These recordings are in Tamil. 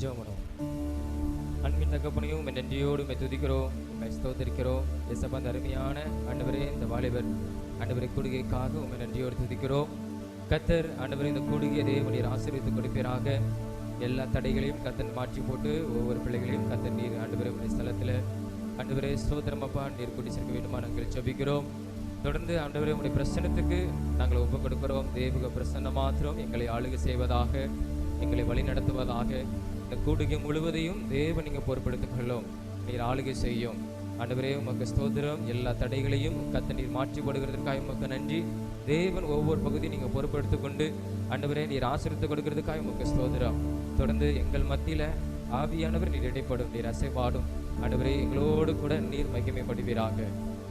ஜெபம் பண்ணுவோம். அன்பின் தகப்பனையும் நன்றியோடு துதிக்கிறோம், ஸ்தோத்திரிக்கிறோம். இயேசப்பா, அந்த அருமையான ஆண்டவரே இந்த வாலிபர் ஆண்டவரை கூடுகைக்காக உண்மை நன்றியோடு துதிக்கிறோம். கர்த்தர் ஆண்டவரை இந்த கூடுகை தேவன் ஆசீர்வதித்து கொடுப்பீராக. எல்லா தடைகளையும் கர்த்தர் மாற்றி போட்டு ஒவ்வொரு பிள்ளைகளையும் கர்த்தர் நீர் ஆண்டவரே உடைய ஸ்தலத்தில் ஆண்டவரே ஸ்தோத்திரமப்பா நீர் கூட்டி சேர்க்க வேண்டுமா நாங்கள் ஜெபிக்கிறோம். தொடர்ந்து ஆண்டவரே உடைய பிரசன்னத்துக்கு நாங்கள் ஒப்பு கொடுக்கிறோம். தேவ பிரசன்ன மாத்திரம் எங்களை ஆளுகை செய்வதாக, எங்களை வழி நடத்துவதாக. இந்த கூடுகை முழுவதையும் தேவன் நீங்கள் பொறுப்படுத்திக் கொள்ளும், நீர் ஆளுகை செய்யும். ஆண்டவரே உமக்கு ஸ்தோத்திரம். எல்லா தடைகளையும் கர்த்தர் நீர் மாற்றி கொடுக்கிறதுக்காக உமக்கு நன்றி. தேவன் ஒவ்வொரு பகுதியும் நீங்கள் பொறுப்படுத்திக் கொண்டு ஆண்டவரே நீர் ஆசீர்வதித்து கொடுக்கிறதுக்காக உமக்கு ஸ்தோத்திரம். தொடர்ந்து எங்கள் மத்தியில் ஆவியானவர் நீர் இடைப்படும், நீர் அசைவாடும். ஆண்டவரே எங்களோடு கூட நீர் மகிமைப்படுவீராக.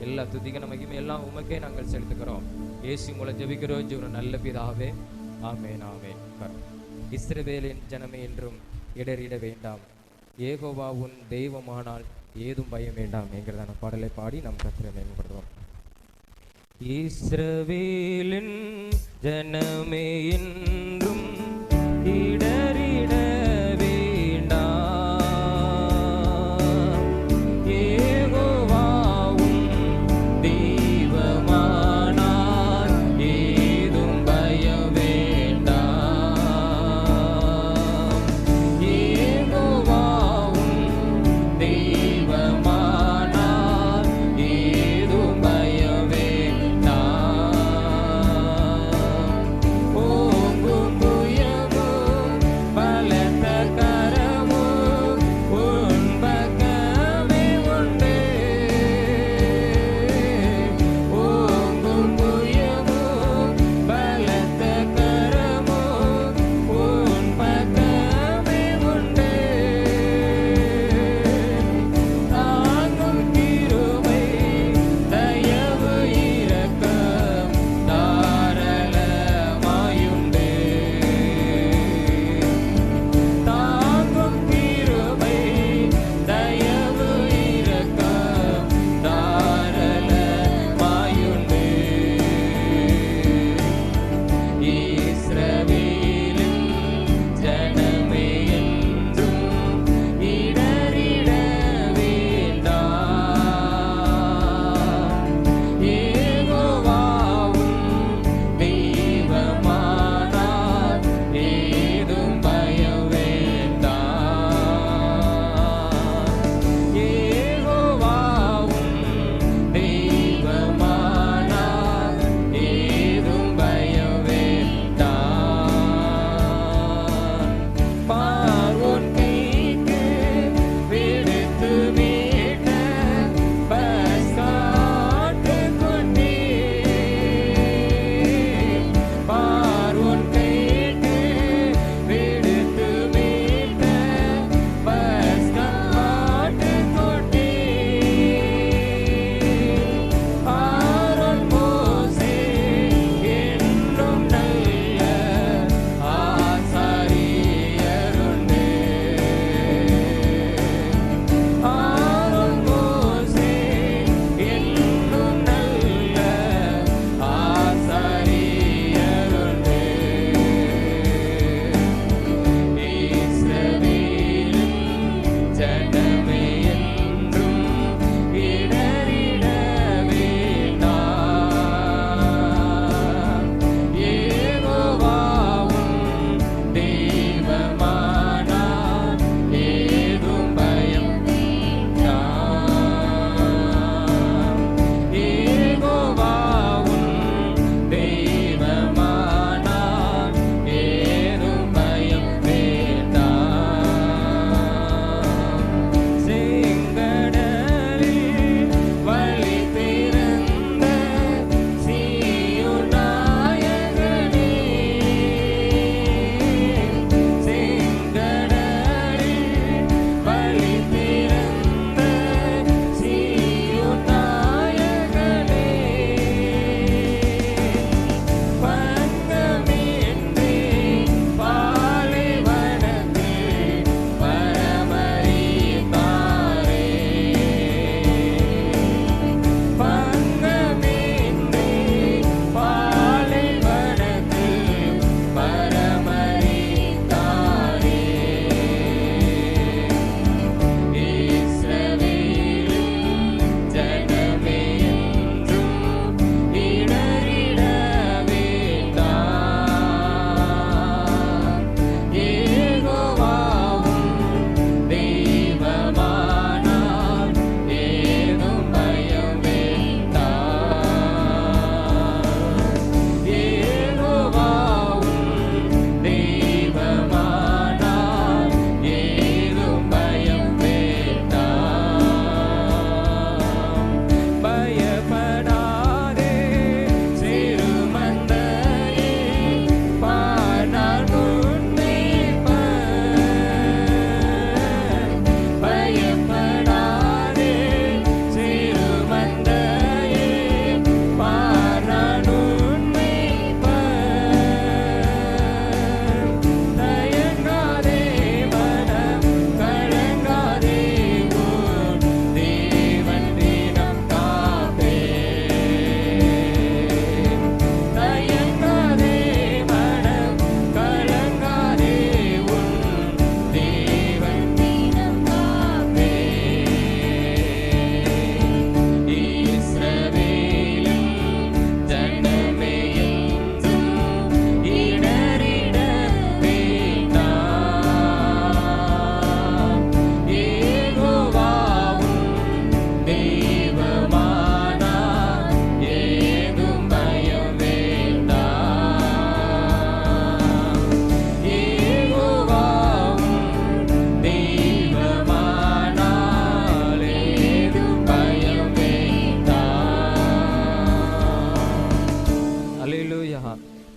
எல்லா துதிகன மகிமை எல்லாம் உமக்கே நாங்கள் செலுத்துக்கிறோம். இயேசு மூலம் ஜெபிக்கிறோம் ஜீவன நல்ல பிதாவே, ஆமென் ஆமென். இஸ்ரவேலின் ஜனமே என்றும் இடறிட வேண்டாம், யெகோவா உன் தெய்வமானால் ஏதும் பயம் வேண்டாம் என்கிறதான பாடலை பாடி நாம் கர்த்தரை மேம்படுத்துவோம். இஸ்ரவேலின் ஜனமே என்றும் இடறிட Oh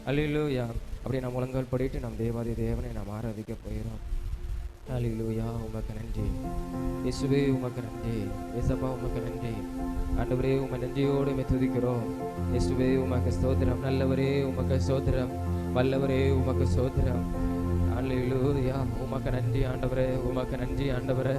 அல்லேலூயா. அப்படியே நாம் முழங்கால் படிட்டு நாம் தேவாதி தேவனை நாம் ஆராதிக்க போகிறோம். அல்லேலூயா. உமக்கு நன்றி இயேசுவே, உமக்கு நன்றி இயேசப்பா, உமக்கு நன்றி ஆண்டவரே. உமை நன்றியோடு உம்மை துதிக்கிறோம் இயேசுவே. உமக்கு ஸ்தோத்திரம். நல்லவரே உமக்கு ஸ்தோத்திரம். வல்லவரே உமக்கு ஸ்தோத்திரம். அல்லேலூயா. உமக்கு நன்றி ஆண்டவரே, உமக்கு நன்றி ஆண்டவரே.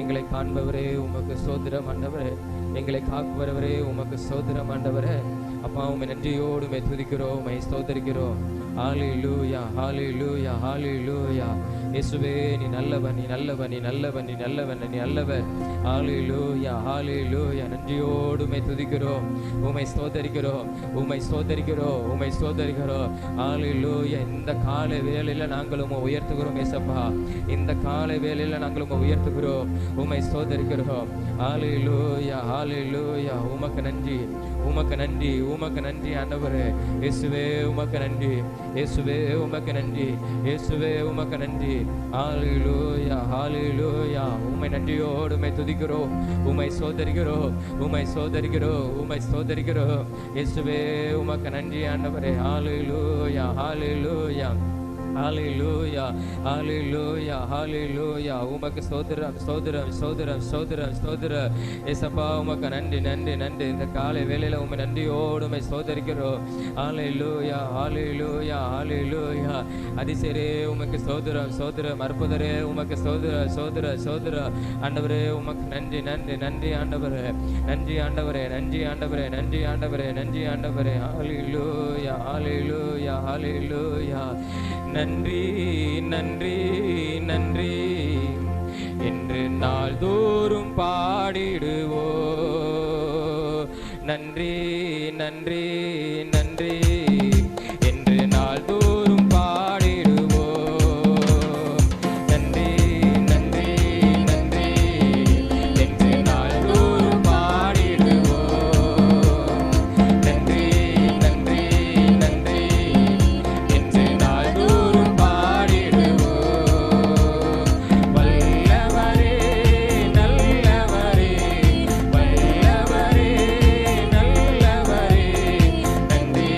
எங்களை காண்பவரே உமக்கு ஸ்தோத்திரம் ஆண்டவரே. எங்களை காக்குபவரே உமக்கு ஸ்தோத்திரம் ஆண்டவரே. அப்பா, உம்மை நன்றியோடு உம்மை துதிக்கிறோம், உம்மை ஸ்தோத்திரிக்கிறோம். ஹல்லேலூயா, ஹல்லேலூயா, ஹல்லேலூயா. இயேசுவே, நீ நல்லவன், நீ நல்லவன், நீ நல்லவன், நீ நல்லவன், நீ நல்லவர். ஹல்லேலூயா, ஹல்லேலூயா. நன்றியோடு உம்மை துதிக்கிறோம், உம்மை ஸ்தோத்திரிக்கிறோம், உம்மை ஸ்தோத்திரிக்கிறோம், உம்மை ஸ்தோத்திரிக்கிறோம். ஹல்லேலூயா. இந்த காலை வேளையில நாங்களும் உயர்த்துகிறோம் இயேசப்பா. இந்த காலை வேளையில நாங்களும் உயர்த்துகிறோம், உம்மை ஸ்தோத்திரிக்கிறோம். ஹல்லேலூயா, ஹல்லேலூயா. உமக்கு நன்றி, உமக்கு நன்றி, உமக்கு நன்றி ஆண்டவரே. இயேசுவே உமக்கு நன்றி, இயேசுவே உமக்கு நன்றி, இயேசுவே உமக்கு நன்றி. ஹல்லேலூயா, ஹல்லேலூயா. உம்மை நன்றியோடு உம்மை துதிக்கிறோம், உம்மை ஸ்தோத்திரிக்கிறோம், உம்மை ஸ்தோத்திரிக்கிறோம், உம்மை ஸ்தோத்திரிக்கிறோம். இயேசுவே உமக்கு நன்றி ஆண்டவரே. ஹல்லேலூயா, ஹல்லேலூயா, ஹல்லேலூயா, ஹல்லேலூயா, ஹல்லேலூயா. உமக்கு ஸ்தோத்திரம், ஸ்தோத்திரம், ஸ்தோத்திரம், ஸ்தோத்திரம், ஸ்தோத்திரம். இயேசப்பா உமக்கு நன்றி, நன்றி, நன்றி. இந்த காலை வேளையில உம்மை நன்றியோடு உம்மை ஸ்தோத்திரிக்கிறோம். ஹல்லேலூயா, ஹல்லேலூயா, ஹல்லேலூயா. அதிசயரே உமக்கு ஸ்தோத்திரம், ஸ்தோத்திரம். அற்புதரே உமக்கு ஸ்தோத்திரம், ஸ்தோத்திரம், ஸ்தோத்திரம். ஆண்டவரே உமக்கு நன்றி, நன்றி, நன்றி ஆண்டவரே. நன்றி ஆண்டவரே, நன்றி ஆண்டவரே, நன்றி ஆண்டவரே, நன்றி ஆண்டவரே. ஹல்லேலூயா, ஹல்லேலூயா, ஹல்லேலூயா. நன்றி, நன்றி, நன்றி என்று நாள்தோறும் பாடிடுவோ. நன்றி, நன்றி, நன்றி என்று நாள்தோறும் பாடிடுவோ. நன்றி, நன்றி, நன்றி என்று நாள்தோறும் பாடிடுவோ. நன்றி, நன்றி, நன்றி என்று நாள்தோறும் பாடிடுவோ. வல்லவரே, நல்லவரே, வல்லவரே, நல்லவரே. நன்றி,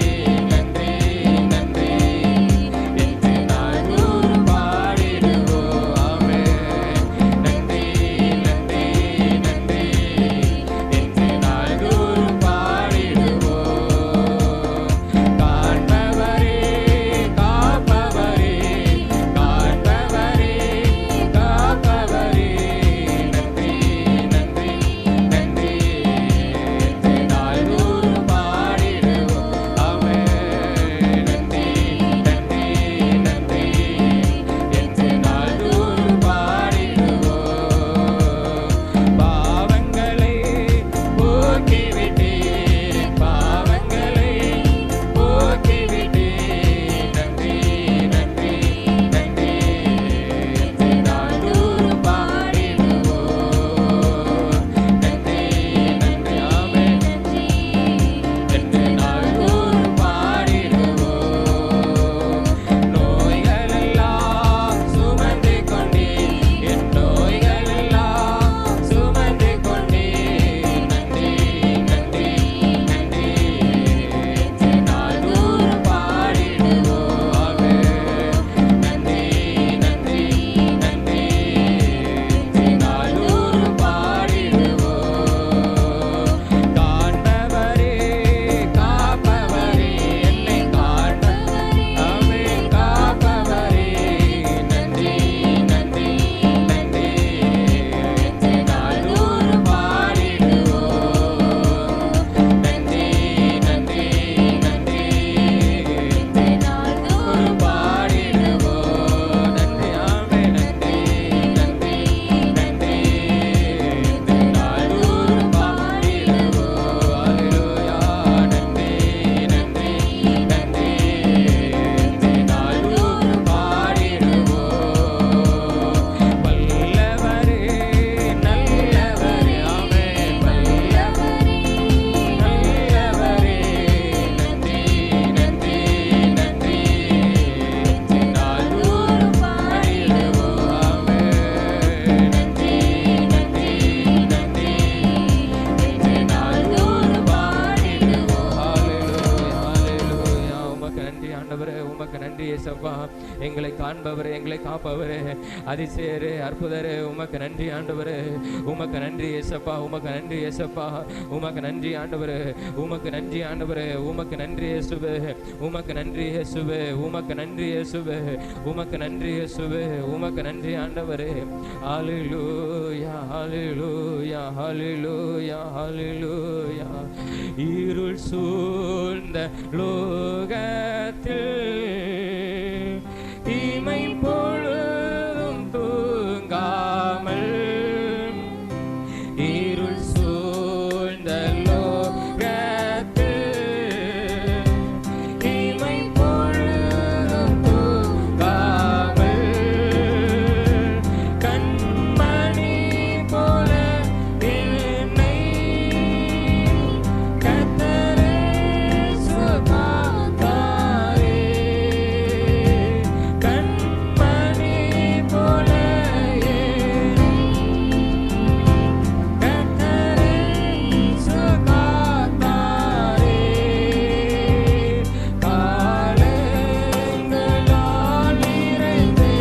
ஏசப்பா. எங்களை காண்பவரே, எங்களை காப்பவரே, அதிசயரே, அற்புதரே, உமக்கு நன்றி ஆண்டவரே. உமக்கு நன்றி ஏசப்பா, உமக்கு நன்றி ஏசப்பா, உமக்கு நன்றி ஆண்டவரே, உமக்கு நன்றி ஆண்டவரே, உமக்கு நன்றி இயேசுவே, உமக்கு நன்றி இயேசுவே, உமக்கு நன்றி இயேசுவே, உமக்கு நன்றி இயேசுவே, உமக்கு நன்றி ஆண்டவரே. ஹல்லேலூயா ஹல்லேலூயா ஹல்லேலூயா ஹல்லேலூயா. இருள் சூழ்ந்த லோகத்தில் தீமை பொழுதும் தூங்காமல், இருள் சூழ்ந்த லோகத்தில் தீமை பொழுதும் தூங்காமல், கண்மணி போல என்னை கர்த்தரே சுகாதாரே. கண்மணி போல கர்த்தரே சுகாதாரே. காலங்களால் நிறைந்து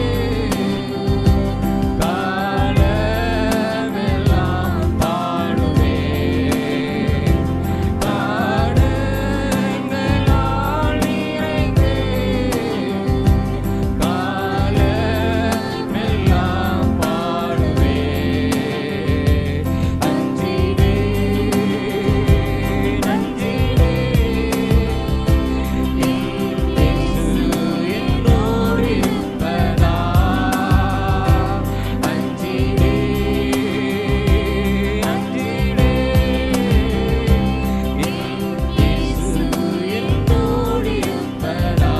காலமெல்லாம் பாடுவேன். காலங்களால் நிறைந்து காலமெல்லாம் பாடுவேன். அஞ்சினேன் அஞ்சினேன் என்னோடு இருப்பதா. அஞ்சினேன் அஞ்சினேன் என்னோடு இருப்பதா.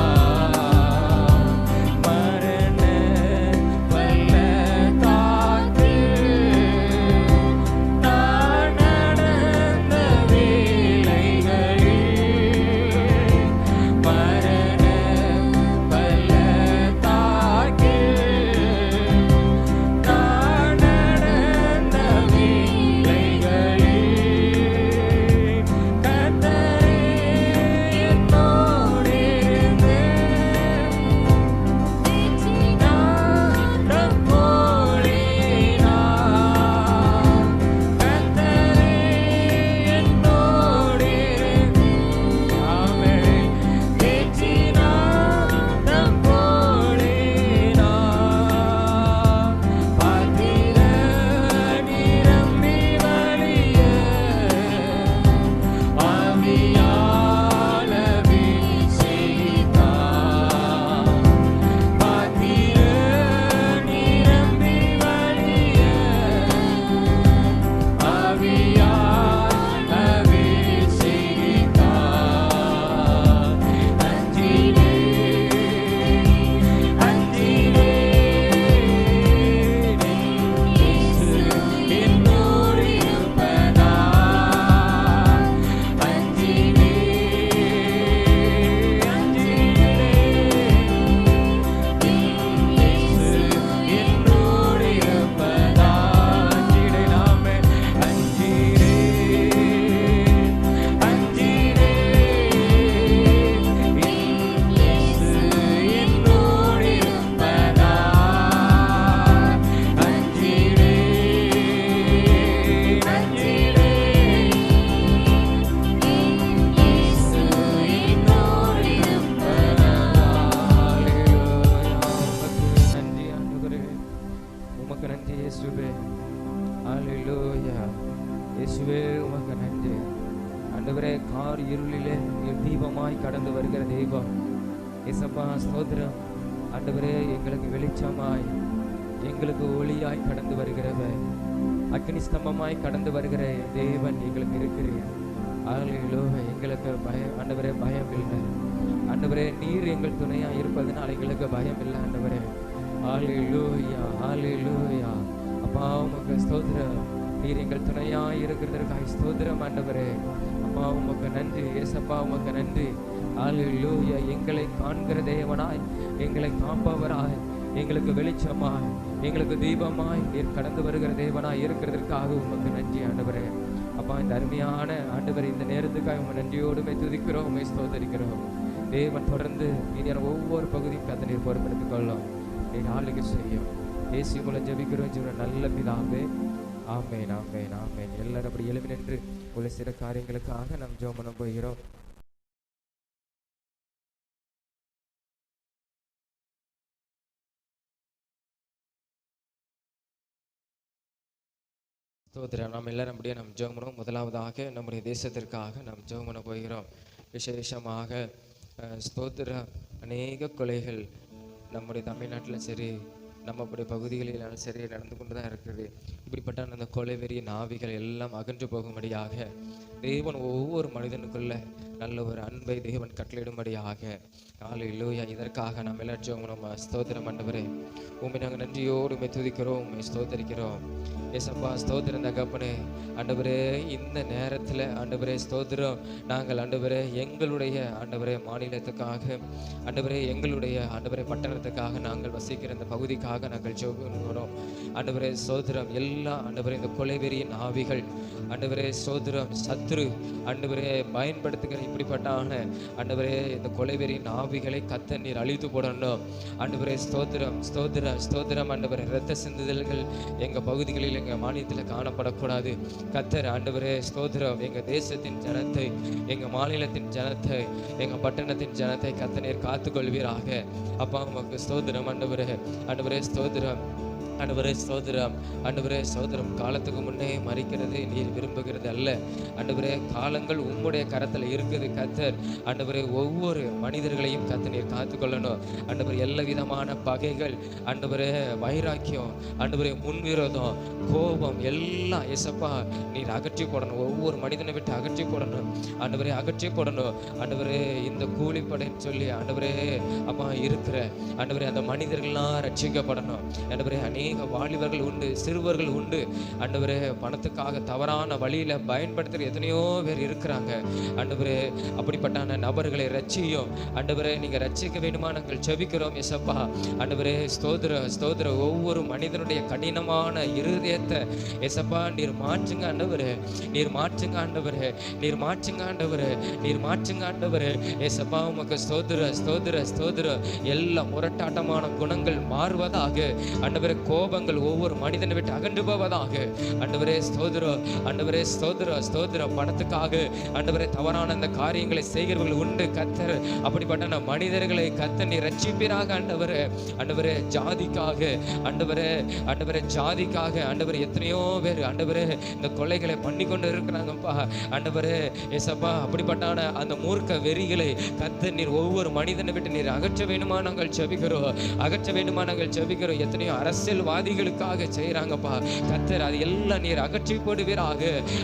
மரண பள்ளத்தாக்கில் நான் நடந்த வேளைகளில், மரண பள்ளத்தாக்கில் நான் நடந்த வேளைகளில், கர்த்தரே என்னோடு இருந்து நாட்டம் போலினார். கர்த்தரே என்னோடு இருந்து ஆமென் நாட்டம் போலினார். பாத்திர நிரம்பி வழிய ஆவியால் அபிஷேகித்தார். பாத்திர நிரம்பி வழிய ஆவியால் அபிஷேகித்தார். அஞ்சினேன் அஞ்சினேன் இயேசு என்னோடு இருப்பதா. அஞ்சினேன் அஞ்சினேன் இயேசு என்னோடு இருப்பதா. அஞ்சினேன் ஆமென். அஞ்சினேன் அஞ்சினேன் இயேசு என்னோடு இருப்பதா. அஞ்சினேன் அஞ்சினேன் இயேசு என்னோடு இருப்பதா. ஹல்லேலூயா. உமக்கு நன்றி ஆண்டவரே, உமக்கு நன்றி இயேசுவே. ஹல்லேலூயா. இயேசுவே உமக்கு நன்றி ஆண்டவரே. கார் இருளிலே நீர் தீபமாய் கடந்து வருகிற தெய்வம் இயேசப்பா, ஸ்தோத்திரம் ஆண்டவரே. எங்களுக்கு வெளிச்சமாய், எங்களுக்கு ஒளியாய் கடந்து வருகிறவர், அக்னி ஸ்தம்பமாய் கடந்து வருகிற தேவன் எங்களுக்கு இருக்கிறீர். ஹல்லேலூயா. எங்களுக்கு பயம் ஆண்டவரே, பயம் இல்லை ஆண்டவரே. நீர் எங்கள் துணையா இருப்பதனால் எங்களுக்கு பயம் இல்லை ஆண்டவரே. ஹல்லேலூயா ஹல்லேலூயா. அப்பா உமக்கு ஸ்தோத்திரம். நீர் எங்கள் துணையா இருக்கிறதற்காக ஸ்தோத்திரம் ஆண்டவரே. அப்பா உமக்கு நன்றி ஏசப்பா, உமக்கு நன்றி. ஹல்லேலூயா. எங்களை காண்கிற தேவனாய், எங்களை காப்பவராய், எங்களுக்கு வெளிச்சமாய், எங்களுக்கு தீபமாய் நீர் கடந்து வருகிற தேவனாய் இருக்கிறதற்காக உமக்கு நன்றி ஆண்டவரே. அப்பா இந்த அருமையான ஆண்டவரே, இந்த நேரத்துக்காக உங்க நன்றியோடுமே துதிக்கிறோம், உண்மை ஸ்தோத்தரிக்கிறோம். தேவன் தொடர்ந்து மீதியான ஒவ்வொரு பகுதியும் கத்த நீர் பொறுப்பெடுத்துக் கொள்ளும். நீர் ஆளுகை செய்யும். இயேசு மூலம் ஜெபிக்கிறோம் ஜீவன நல்ல பிதாவே. ஆமேன், ஆமேன், ஆமேன். எல்லாரும் அப்படி எழுப்பி நின்று உள்ள சில காரியங்களுக்காக நாம் ஜெபம் பண்ண போகிறோம். ஸ்தோத்திரம். நாம் எல்லாரும் அப்படியே நாம் ஜெபம் பண்ணுவோம். முதலாவதாக நம்முடைய தேசத்திற்காக நாம் ஜெபம் பண்ண போகிறோம். விசேஷமாக ஸ்தோத்திரம், அநேக கொலைகள் நம்முடைய தமிழ்நாட்டிலும் சரி நம்முடைய பகுதிகளிலும் சரி நடந்து கொண்டு தான் இருக்குது. இப்படிப்பட்ட அந்த கொலை வெறிய ஆவிகள் எல்லாம் அகன்று போகும்படியாக தேவன் ஒவ்வொரு மனிதனுக்குள்ள நல்ல ஒரு அன்பை தேவன் கட்டளையிடும்படியாக ஹல்லேலூயா. இதற்காக நாம் எல்லாரும் நம்ம ஸ்தோத்திரம் ஆண்டவரே, உம்மை நாங்கள் நன்றியோடு உம்மை துதிக்கிறோம், உம்மை ஸ்தோத்தரிக்கிறோம். ஏசப்பா ஸ்தோத்திரம் தகப்பனே. ஆண்டவரே, இந்த நேரத்தில் ஆண்டவரே ஸ்தோத்திரம், நாங்கள் ஆண்டவரே எங்களுடைய ஆண்டவரே மாநிலத்துக்காக, ஆண்டவரே எங்களுடைய ஆண்டவரே பட்டணத்துக்காக, நாங்கள் வசிக்கிற இந்த பகுதிக்காக நாங்கள் ஜெபிக்கிறோம். ஆண்டவரே ஸ்தோத்திரம், எல்லா ஆண்டவரே இந்த கொலைவெறியின் ஆவிகள் ஆண்டவரே ஸ்தோத்திரம், சத்துரு ஆண்டவரே பயன்படுத்துகிற இப்படிப்பட்டான ஆண்டவரே இந்த கொலைவெறியின் ஆவிகளை கத்த நீர் அழித்து போடணும். ஆண்டவரே ஸ்தோத்திரம், ஸ்தோத்திரம், ஸ்தோத்திரம். ஆண்டவரே இரத்த சிந்துதல்கள் எங்கள் பகுதிகளில் எங்கள் மாநிலத்தில் காணப்படக்கூடாது. கத்தர் ஆண்டவரே ஸ்தோத்திரம், எங்கள் தேசத்தின் ஜனத்தை, எங்கள் மாநிலத்தின் ஜனத்தை, எங்கள் பட்டணத்தின் ஜனத்தை கத்த நீர் காத்துக்கொள்வீராக. அப்பா உமக்கு ஸ்தோத்திரம் ஆண்டவரே. ஆண்டவரே ஸ்தோத்திரம், ஆண்டவரே ஸ்தோத்திரம், ஆண்டவரே ஸ்தோத்திரம். காலத்துக்கு முன்னே மறிக்கிறது நீர் விரும்புகிறது அல்ல. ஆண்டவரே காலங்கள் உம்முடைய கரத்தில் இருக்குது கத்தர். ஆண்டவரே ஒவ்வொரு மனிதர்களையும் கத்த நீர் காத்துக்கொள்ளணும். ஆண்டவரே எல்லா விதமான பகைகள், ஆண்டவரே வைராக்கியம், ஆண்டவரே முன்விரோதம், கோபம் எல்லாம் ஏசப்பா நீர் அகற்றி போடணும். ஒவ்வொரு மனிதனை விட்டு அகற்றி போடணும். ஆண்டவரே அகற்றி போடணும். ஆண்டவரே இந்த கூலிப்படைன்னு சொல்லி ஆண்டவரே அப்பா இருக்கிற ஆண்டவரே அந்த மனிதர்கள்லாம் ரட்சிக்கப்படணும். ஆண்டவரே அநேக வாலிபர்கள் உண்டு, சிறுவர்கள் உண்டு. ஆண்டவரே பணத்துக்காக தவறான வழியில பயன்படுத்துகிற எத்தனையோ பேர் இருக்கிறாங்க. ஆண்டவரே அப்படிப்பட்ட நபர்களை ரட்சியும். ஆண்டவரே நீங்க ரட்சிக்க வேண்டுமா நாங்கள் ஜெபிக்கிறோம் ஏசப்பா. ஆண்டவரே ஸ்தோத்திர, ஸ்தோத்திர. ஒவ்வொரு மனிதனுடைய கடினமான இருதயத்தை ஏசப்பா நீர் மாற்றுங்க ஆண்டவரே, நீர் மாற்றுங்க ஆண்டவரே, நீர் மாற்றுங்க ஆண்டவரே, நீர் மாற்றுங்க ஆண்டவரே ஏசப்பா. உமக்கு ஸ்தோத்திர, ஸ்தோத்திர, ஸ்தோத்திர. எல்லா முரட்டாட்டமான குணங்கள் மாறுவதாக. ஆண்டவரே கோபங்கள் ஒவ்வொரு மனிதனை விட்டு அகன்று போவதாக. ஆண்டவரே ஸ்தோத்திரம், ஆண்டவரே ஸ்தோத்திரம், ஸ்தோத்திரம். பணத்துக்காக ஆண்டவரே தவறான அந்த காரியங்களை செய்கிறவர்கள் உண்டு கத்தர். அப்படிப்பட்ட மனிதர்களை கத்த நீர் ரட்சிப்பீராக ஆண்டவரே. ஆண்டவரே ஜாதிக்காக, ஆண்டவரே ஆண்டவரே ஜாதிக்காக ஆண்டவரே எத்தனையோ பேர் ஆண்டவரே இந்த கொலைகளை பண்ணி கொண்டு இருக்கிறாங்கப்பா. ஆண்டவரே ஏசப்பா அப்படிப்பட்ட அந்த மூர்க்க வெறிகளை கத்த நீர் ஒவ்வொரு மனிதனை விட்டு நீர் அகற்ற வேண்டுமா நாங்கள் ஜெபிக்கிறோம், அகற்ற வேண்டுமா நாங்கள் ஜெபிக்கிறோம். எத்தனையோ அரசியல்வாதிகளுக்காக செய்யறாங்கப்பா கத்தர், அது எல்லாம் நீர் அகற்றி போடுவீராக.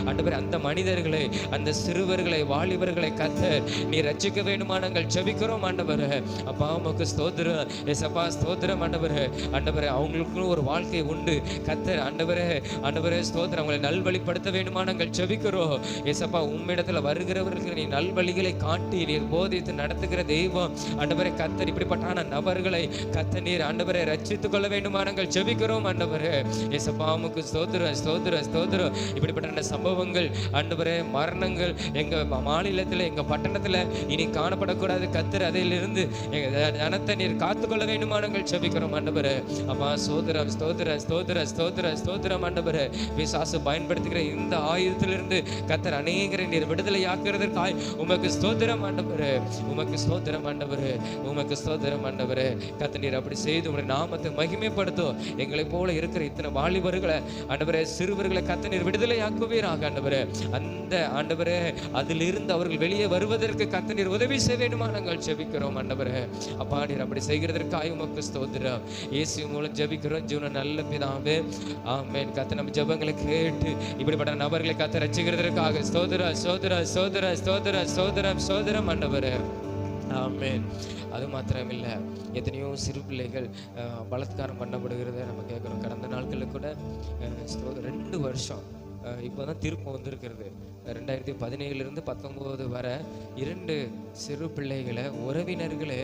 ஆண்டவரே அந்த மனிதர்களை, அந்த சிறுவர்களை, வாலிபர்களை கத்தர் நீர் ரட்சிக்க வேண்டுமா நாங்கள் ஜெபிக்கிறோம் ஆண்டவரே. அப்பா உமக்கு ஸ்தோத்திரம் ஏசப்பா, ஸ்தோத்திரம் ஆண்டவரே. ஆண்டவரே அவங்களுக்கும் ஒரு வாழ்க்கை உண்டு கத்தர். ஆண்டவரே ஆண்டவரே ஸ்தோத்திரம், அவங்களை நல்வழிப்படுத்த வேண்டுமா நாங்கள் ஜெபிக்கிறோம் ஏசப்பா. உம்மிடத்துல வருகிறவர்களுக்கு நீ நல்வழிகளை காட்டி நீர் போதித்து நடத்துகிற தெய்வம் ஆண்டவரே கத்தர். இப்படிப்பட்ட நபர்களை கத்த நீர் ஆண்டவரை ரட்சித்துக் கொள்ள வேண்டுமா நாங்கள் ஜெபிக்கிறோம் ஆண்டவரே ஏசப்பா. உமக்கு ஸ்தோத்திரம், ஸ்தோத்திரம், ஸ்தோத்திரம். இப்படிப்பட்ட சம்பவங்கள் ஆண்டவரே, மரணங்கள் எங்க மாநிலத்தில், எங்க பட்டணத்துல இனி காணப்படக்கூடாது கத்தர். அதிலிருந்து எங்க ஜனத்தை நீர் காத்துக்கொள்ள வேண்டுமா நாங்கள் ஜெபிக்கிறோம் ஆண்டவரே. அப்பா ஸ்தோத்திரம், ஸ்தோத்திரம், ஸ்தோத்திரம், ஸ்தோத்திரம், ஸ்தோத்திரம் ஆண்டவரே. பிசாசு பயன்படுத்துகிற இந்த ஆயுதத்திலிருந்து கத்தர் அநேகரை நீர் விடுதலை ஆக்குறதற்காய் உமக்கு ஸ்தோத்திரம் ஆண்டவரே, உமக்கு ஸ்தோத்திரம் ஆண்டவரே, உமக்கு ஸ்தோத்திரம் ஆண்டவரே. கத்த நீர் அப்படி செய்து உங்களுடைய நாமத்தை மகிமைப்படுத்தும். எங்களை போல இருக்கிற இத்தனை வாலிபர்களை ஆண்டவரே, சிறுவர்களை கத்த நீர் விடுதலை ஆக்குவீராக ஆண்டவரே. அந்த ஆண்டவரே அதிலிருந்து அவர்கள் வெளியே வருவதற்கு கத்த நீர் உதவி செய்ய வேண்டுமா நாங்கள் ஜெபிக்கிறோம் ஆண்டவரே. அப்பா நீர் அப்படி செய்கிறதற்காக உமக்கு ஸ்தோத்திரம். இயேசு மூலம் ஜெபிக்கிறோம் ஜீவன நல்ல பிதாவே, ஆமென். கத்த நம்ம ஜெபங்களை கேட்டு இப்படிப்பட்ட நபர்களை கத்த ரட்சிக்கிறதற்காக ஸ்தோத்திரம், ஸ்தோத்திரம், ஸ்தோத்திரம், ஸ்தோத்திரம், ஸ்தோத்திரம், ஸ்தோத்திரம் ஆண்டவரே. ஆமென். அது மாத்திரமில்லை, எத்தனையோ சிறு பிள்ளைகள் பலாத்காரம் பண்ணப்படுகிறத நம்ம கேட்குறோம். கடந்த நாட்களில் கூட 2 வருஷம் இப்போ தான் தீர்ப்பு வந்திருக்கிறது. 2017 19 வர 2 சிறு பிள்ளைகளை உறவினர்களே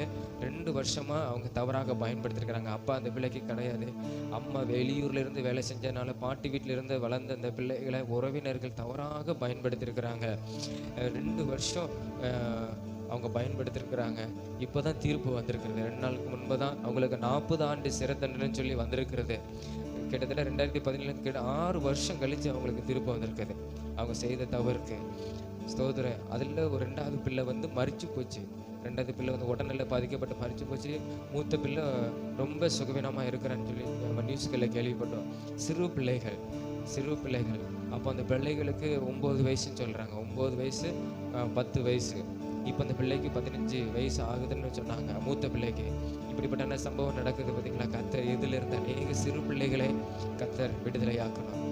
2 வருஷமாக அவங்க தவறாக பயன்படுத்திருக்கிறாங்க. அப்பா அந்த பிள்ளைக்கு கிடையாது, அம்மா வெளியூர்லேருந்து வேலை செஞ்சதுனால பாட்டி வீட்டிலிருந்து வளர்ந்த அந்த பிள்ளைகளை உறவினர்கள் தவறாக பயன்படுத்தியிருக்கிறாங்க. 2 வருஷம் அவங்க பயன்படுத்திருக்கிறாங்க. இப்போ தான் தீர்ப்பு வந்திருக்கிறது. 2 நாளுக்கு முன்பு தான் அவங்களுக்கு 40 ஆண்டு சிறை தண்டனைன்னு சொல்லி வந்திருக்கிறது. கிட்டத்தட்ட 2017 கிட்ட 6 வருஷம் கழித்து அவங்களுக்கு தீர்ப்பு வந்திருக்குது அவங்க செய்த தவறுக்கு. ஸ்தோத்திரம். அதில் ஒரு 2வது பிள்ளை வந்து மரிச்சு போச்சு. 2வது பிள்ளை வந்து உடல்நிலை பாதிக்கப்பட்டு மரிச்சு போச்சு. மூத்த பிள்ளை ரொம்ப சுகவீனமாக இருக்கிறான்னு சொல்லி நம்ம நியூஸ்களில் கேள்விப்பட்டோம். சிறு பிள்ளைகள். அப்போ அந்த பிள்ளைகளுக்கு 9 வயசுன்னு சொல்கிறாங்க. 9 வயசு 10 வயசு. இப்போ அந்த பிள்ளைக்கு 15 வயசு ஆகுதுன்னு சொன்னாங்க, மூத்த பிள்ளைக்கு. இப்படிப்பட்ட சம்பவம் நடக்குது பார்த்தீங்களா? கத்தர் இதில் இருந்த அநேக சிறு பிள்ளைகளை கத்தர் விடுதலையாக்கணும்.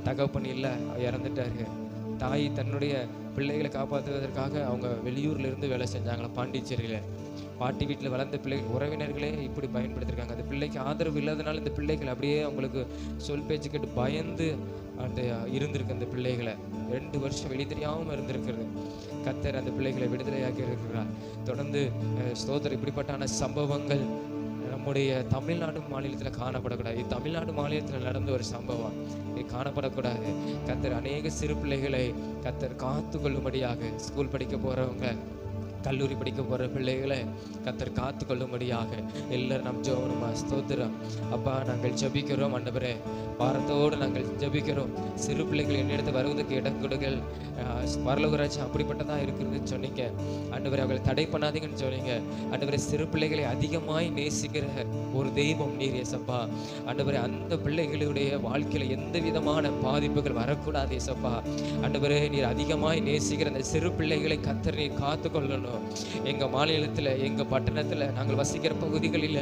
தகப்பன் இல்லை, இறந்துட்டாரு. தாய் தன்னுடைய பிள்ளைகளை காப்பாற்றுவதற்காக அவங்க வெளியூர்ல இருந்து வேலை செஞ்சாங்களா, பாண்டிச்சேரியில். பாட்டி வீட்டில் வளர்ந்த பிள்ளைகள் உறவினர்களே இப்படி பயன்படுத்திருக்காங்க. அந்த பிள்ளைக்கு ஆதரவு இல்லாதனால இந்த பிள்ளைகள் அப்படியே அவங்களுக்கு சொல் பேச்சு கேட்டு பயந்து அந்த இருந்திருக்கு. அந்த பிள்ளைகளை 2 வருஷம் வெளி தெரியாமல் இருந்திருக்கிறது. கத்தர் அந்த பிள்ளைகளை விடுதலையாக்கி இருக்கிறார். தொடர்ந்து ஸ்தோத்திரம். இப்படிப்பட்டான சம்பவங்கள் நம்முடைய தமிழ்நாடு மாநிலத்தில் காணப்படக்கூடாது. இது தமிழ்நாடு மாநிலத்தில் நடந்த ஒரு சம்பவம், இது காணப்படக்கூடாது. கத்தர் அநேக சிறு பிள்ளைகளை கத்தர் காத்து கொள்ளும்படியாக, ஸ்கூல் படிக்க போறவங்க, கல்லூரி படிக்க போகிற பிள்ளைகளை கத்தர் காத்து கொள்ளும்படியாக எல்லாரும் நாம் ஜெபணுமா? ஸ்தோத்திரம். அப்பா, நாங்கள் ஜெபிக்கிறோம் ஆண்டவரே, பாரத்தோடு நாங்கள் ஜெபிக்கிறோம். சிறு பிள்ளைகள் என்னிடத்து வருவதற்கு இடம் கொடுங்கள். பரலோகராஜ்யம் அப்படிப்பட்டதான் இருக்குதுன்னு சொன்னீங்க ஆண்டவரே. அவங்களை தடை பண்ணாதீங்கன்னு சொன்னீங்க ஆண்டவரே. சிறு பிள்ளைகளை அதிகமாய் நேசிக்கிற ஒரு தெய்வம் நீர் ஏசப்பா. ஆண்டவரே, அந்த பிள்ளைகளுடைய வாழ்க்கையில் எந்த விதமான பாதிப்புகள் வரக்கூடாது ஏசப்பா. ஆண்டவரே, நீர் அதிகமாய் நேசிக்கிற அந்த சிறு பிள்ளைகளை கத்தர் நீர் காத்து கொள்ளணும். எங்க மாநிலத்தில், எங்க பட்டணத்தில், நாங்கள் வசிக்கிற பகுதிகளில்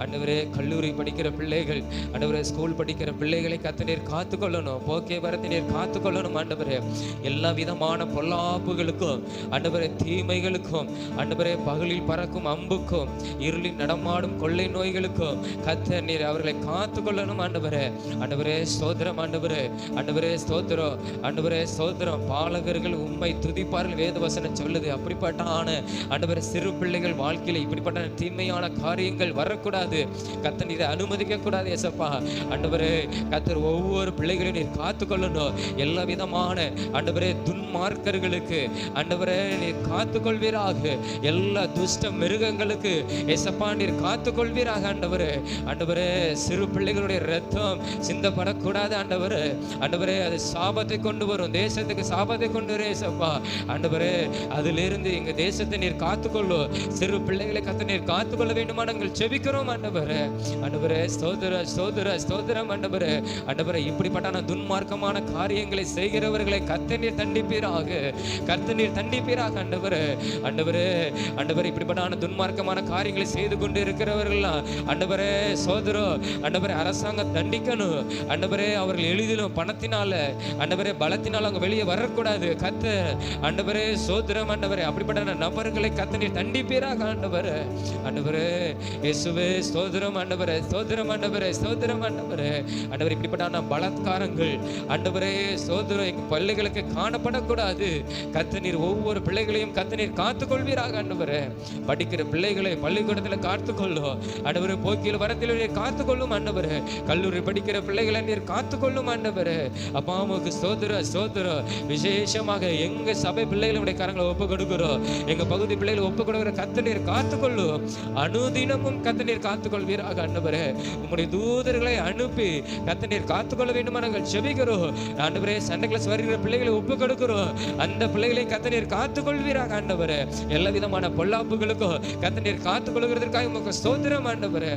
ஆண்டவரே, கல்லூரி படிக்கிற பிள்ளைகள், ஆண்டவரே, ஸ்கூல் படிக்கிற பிள்ளைகளை கத்தர் நீர் காத்து கொள்ளணும். போக்கே வரத்தை நீர் காத்து கொள்ளணும் ஆண்டவரே. எல்லா விதமான பொல்லாப்புகளுக்கும் ஆண்டவரே, தீமைகளுக்கும் ஆண்டவரே, பகலில் பறக்கும் அம்புக்கும், இருளில் நடமாடும் கொள்ளை நோய்களுக்கும் கத்தர் நீர் அவர்களை காத்து கொள்ளணும் ஆண்டவரே. ஆண்டவரே ஸ்தோத்திரம் ஆண்டவரே. ஆண்டவரே ஸ்தோத்திரம். ஆண்டவரே ஸ்தோத்திரம். பாலகர்கள் உம்மை துதிப்பார்கள் வேத வசனம் சொல்லுது. அப்படிப்பட்டான ஆண்டவரே, சிறு பிள்ளைகள் வாழ்க்கையில் இப்படிப்பட்ட தீமையான காரியங்கள் வரக்கூடாது. கத்தர் நீரை அனுமதிக்க கூடாது ஏசப்பா. ஆண்டவரே, கத்தர் ஒவ்வொரு பிள்ளைகளையும் நீர் காத்து கொள்ளணும். எல்லா விதமான ஆண்டவரே துன்மார்க்கர்களுக்கு ஆண்டவரே நீர் காத்து கொள்வீராக. எல்லா துஷ்ட மிருகங்களுக்கு ஏசப்பா நீர் காத்து கொள்வீராக ஆண்டவரே. ஆண்டவரே, சிறு பிள்ளைகளுடைய ரத்தம் சிந்தப்படக்கூடாது ஆண்டவரே. ஆண்டவரே, அது சாபத்தை கொண்டு வரும், தேசத்துக்கு சாபத்தை கொண்டு வரும் ஏசப்பா. ஆண்டவரே, அதிலிருந்து எங்க தேசத்தை நீர் காத்துக்கொள்ளும். சிறு பிள்ளைகளை கத்த நீர் காத்துக்கொள்ள வேண்டுமா நாங்கள் செபிக்கிறோம் ஆண்டவரே. ஆண்டவரே ஸ்தோத்திர ஸ்தோத்திர ஸ்தோத்திரம் ஆண்டவரே. ஆண்டவரே, இப்படிப்பட்டான துன்மார்க்கமான காரியங்களை செய்கிறவர்களை கத்த நீர் தண்டிப்பீராக, கத்த நீர் தண்டிப்பீராக ஆண்டவரே. ஆண்டவரே, ஆண்டவரே, இப்படிப்பட்டான துன்மார்க்கமான காரியங்களை செய்து கொண்டு இருக்கிறவர்கள் ஆண்டவரே சோதரம் ஆண்டவரே, அரசாங்கம் தண்டிக்கணும் ஆண்டவரே. அவர்கள் எளிதிலும் பணத்தினால ஆண்டவரே, பலத்தினால் அவங்க வெளியே வரக்கூடாது கத்த ஆண்டவரே. சோதரம் ஆண்டவரே, அப்படிப்பட்ட நபர்களை கத்த நீர் தண்டிப்பீராக ஆண்டவரே. ஆண்டவரே இயேசுவே ஸ்தோத்திரம் ஆண்டவரே. ஸ்தோத்திரம் ஆண்டவரே. ஸ்தோத்திரம் ஆண்டவரே. ஆண்டவரே, இப்படிப்பட்ட பலாத்காரங்கள் ஆண்டவரே சோதரம் எங்க பிள்ளைகளுக்கு காணப்படக்கூடாது. கத்த நீர் ஒவ்வொரு பிள்ளைகளையும் கத்த நீர் காத்துக்கொள்வீராக ஆண்டவரே. படிக்கிற பிள்ளைகளை பள்ளிக்கூடத்தில் காத்துக்கொள்ளும் ஆண்டவரே. போக்கியில் வரத்தில் நீர் காத்துக்கொள்ளும் ஆண்டவரே. கல்லூரி படிக்கிற பிள்ளைகளை நீர் காத்துக்கொள்ளும் ஆண்டவரே. அப்பாவுக்கு ஸ்தோத்திர ஸ்தோத்திர. விசேஷமாக எங்க சபை பிள்ளைகளுடைய கரங்களை ஒப்பு கொடுக்கிறோம். எங்க பகுதி பிள்ளைகளை ஒப்பு கொடுக்கிற கத்த நீர் காத்துக்கொள்ளும். அனுதினமும் கத்த நீர் காத்துக்கொள்வீராக ஆண்டவரே. உங்களுடைய தூதர்களை அனுப்பி கத்த நீர் காத்துக்கொள்ள வேண்டுமா நாங்கள் செபிக்கிறோம் ஆண்டவரே. சண்டை கிளாஸ் வருகிற பிள்ளைகளை ஒப்பு கொடுக்கிறோம். அந்த பிள்ளைகளை கத்த நீர் காத்துக்கொள்வீராக ஆண்டவரே. எல்லா விதமான பொல்லாப்புகளுக்கும் கத்த நீர் காத்துக்கொள்கிறதற்காக உங்களுக்கு ஸ்தோத்திரம் ஆண்டவரே.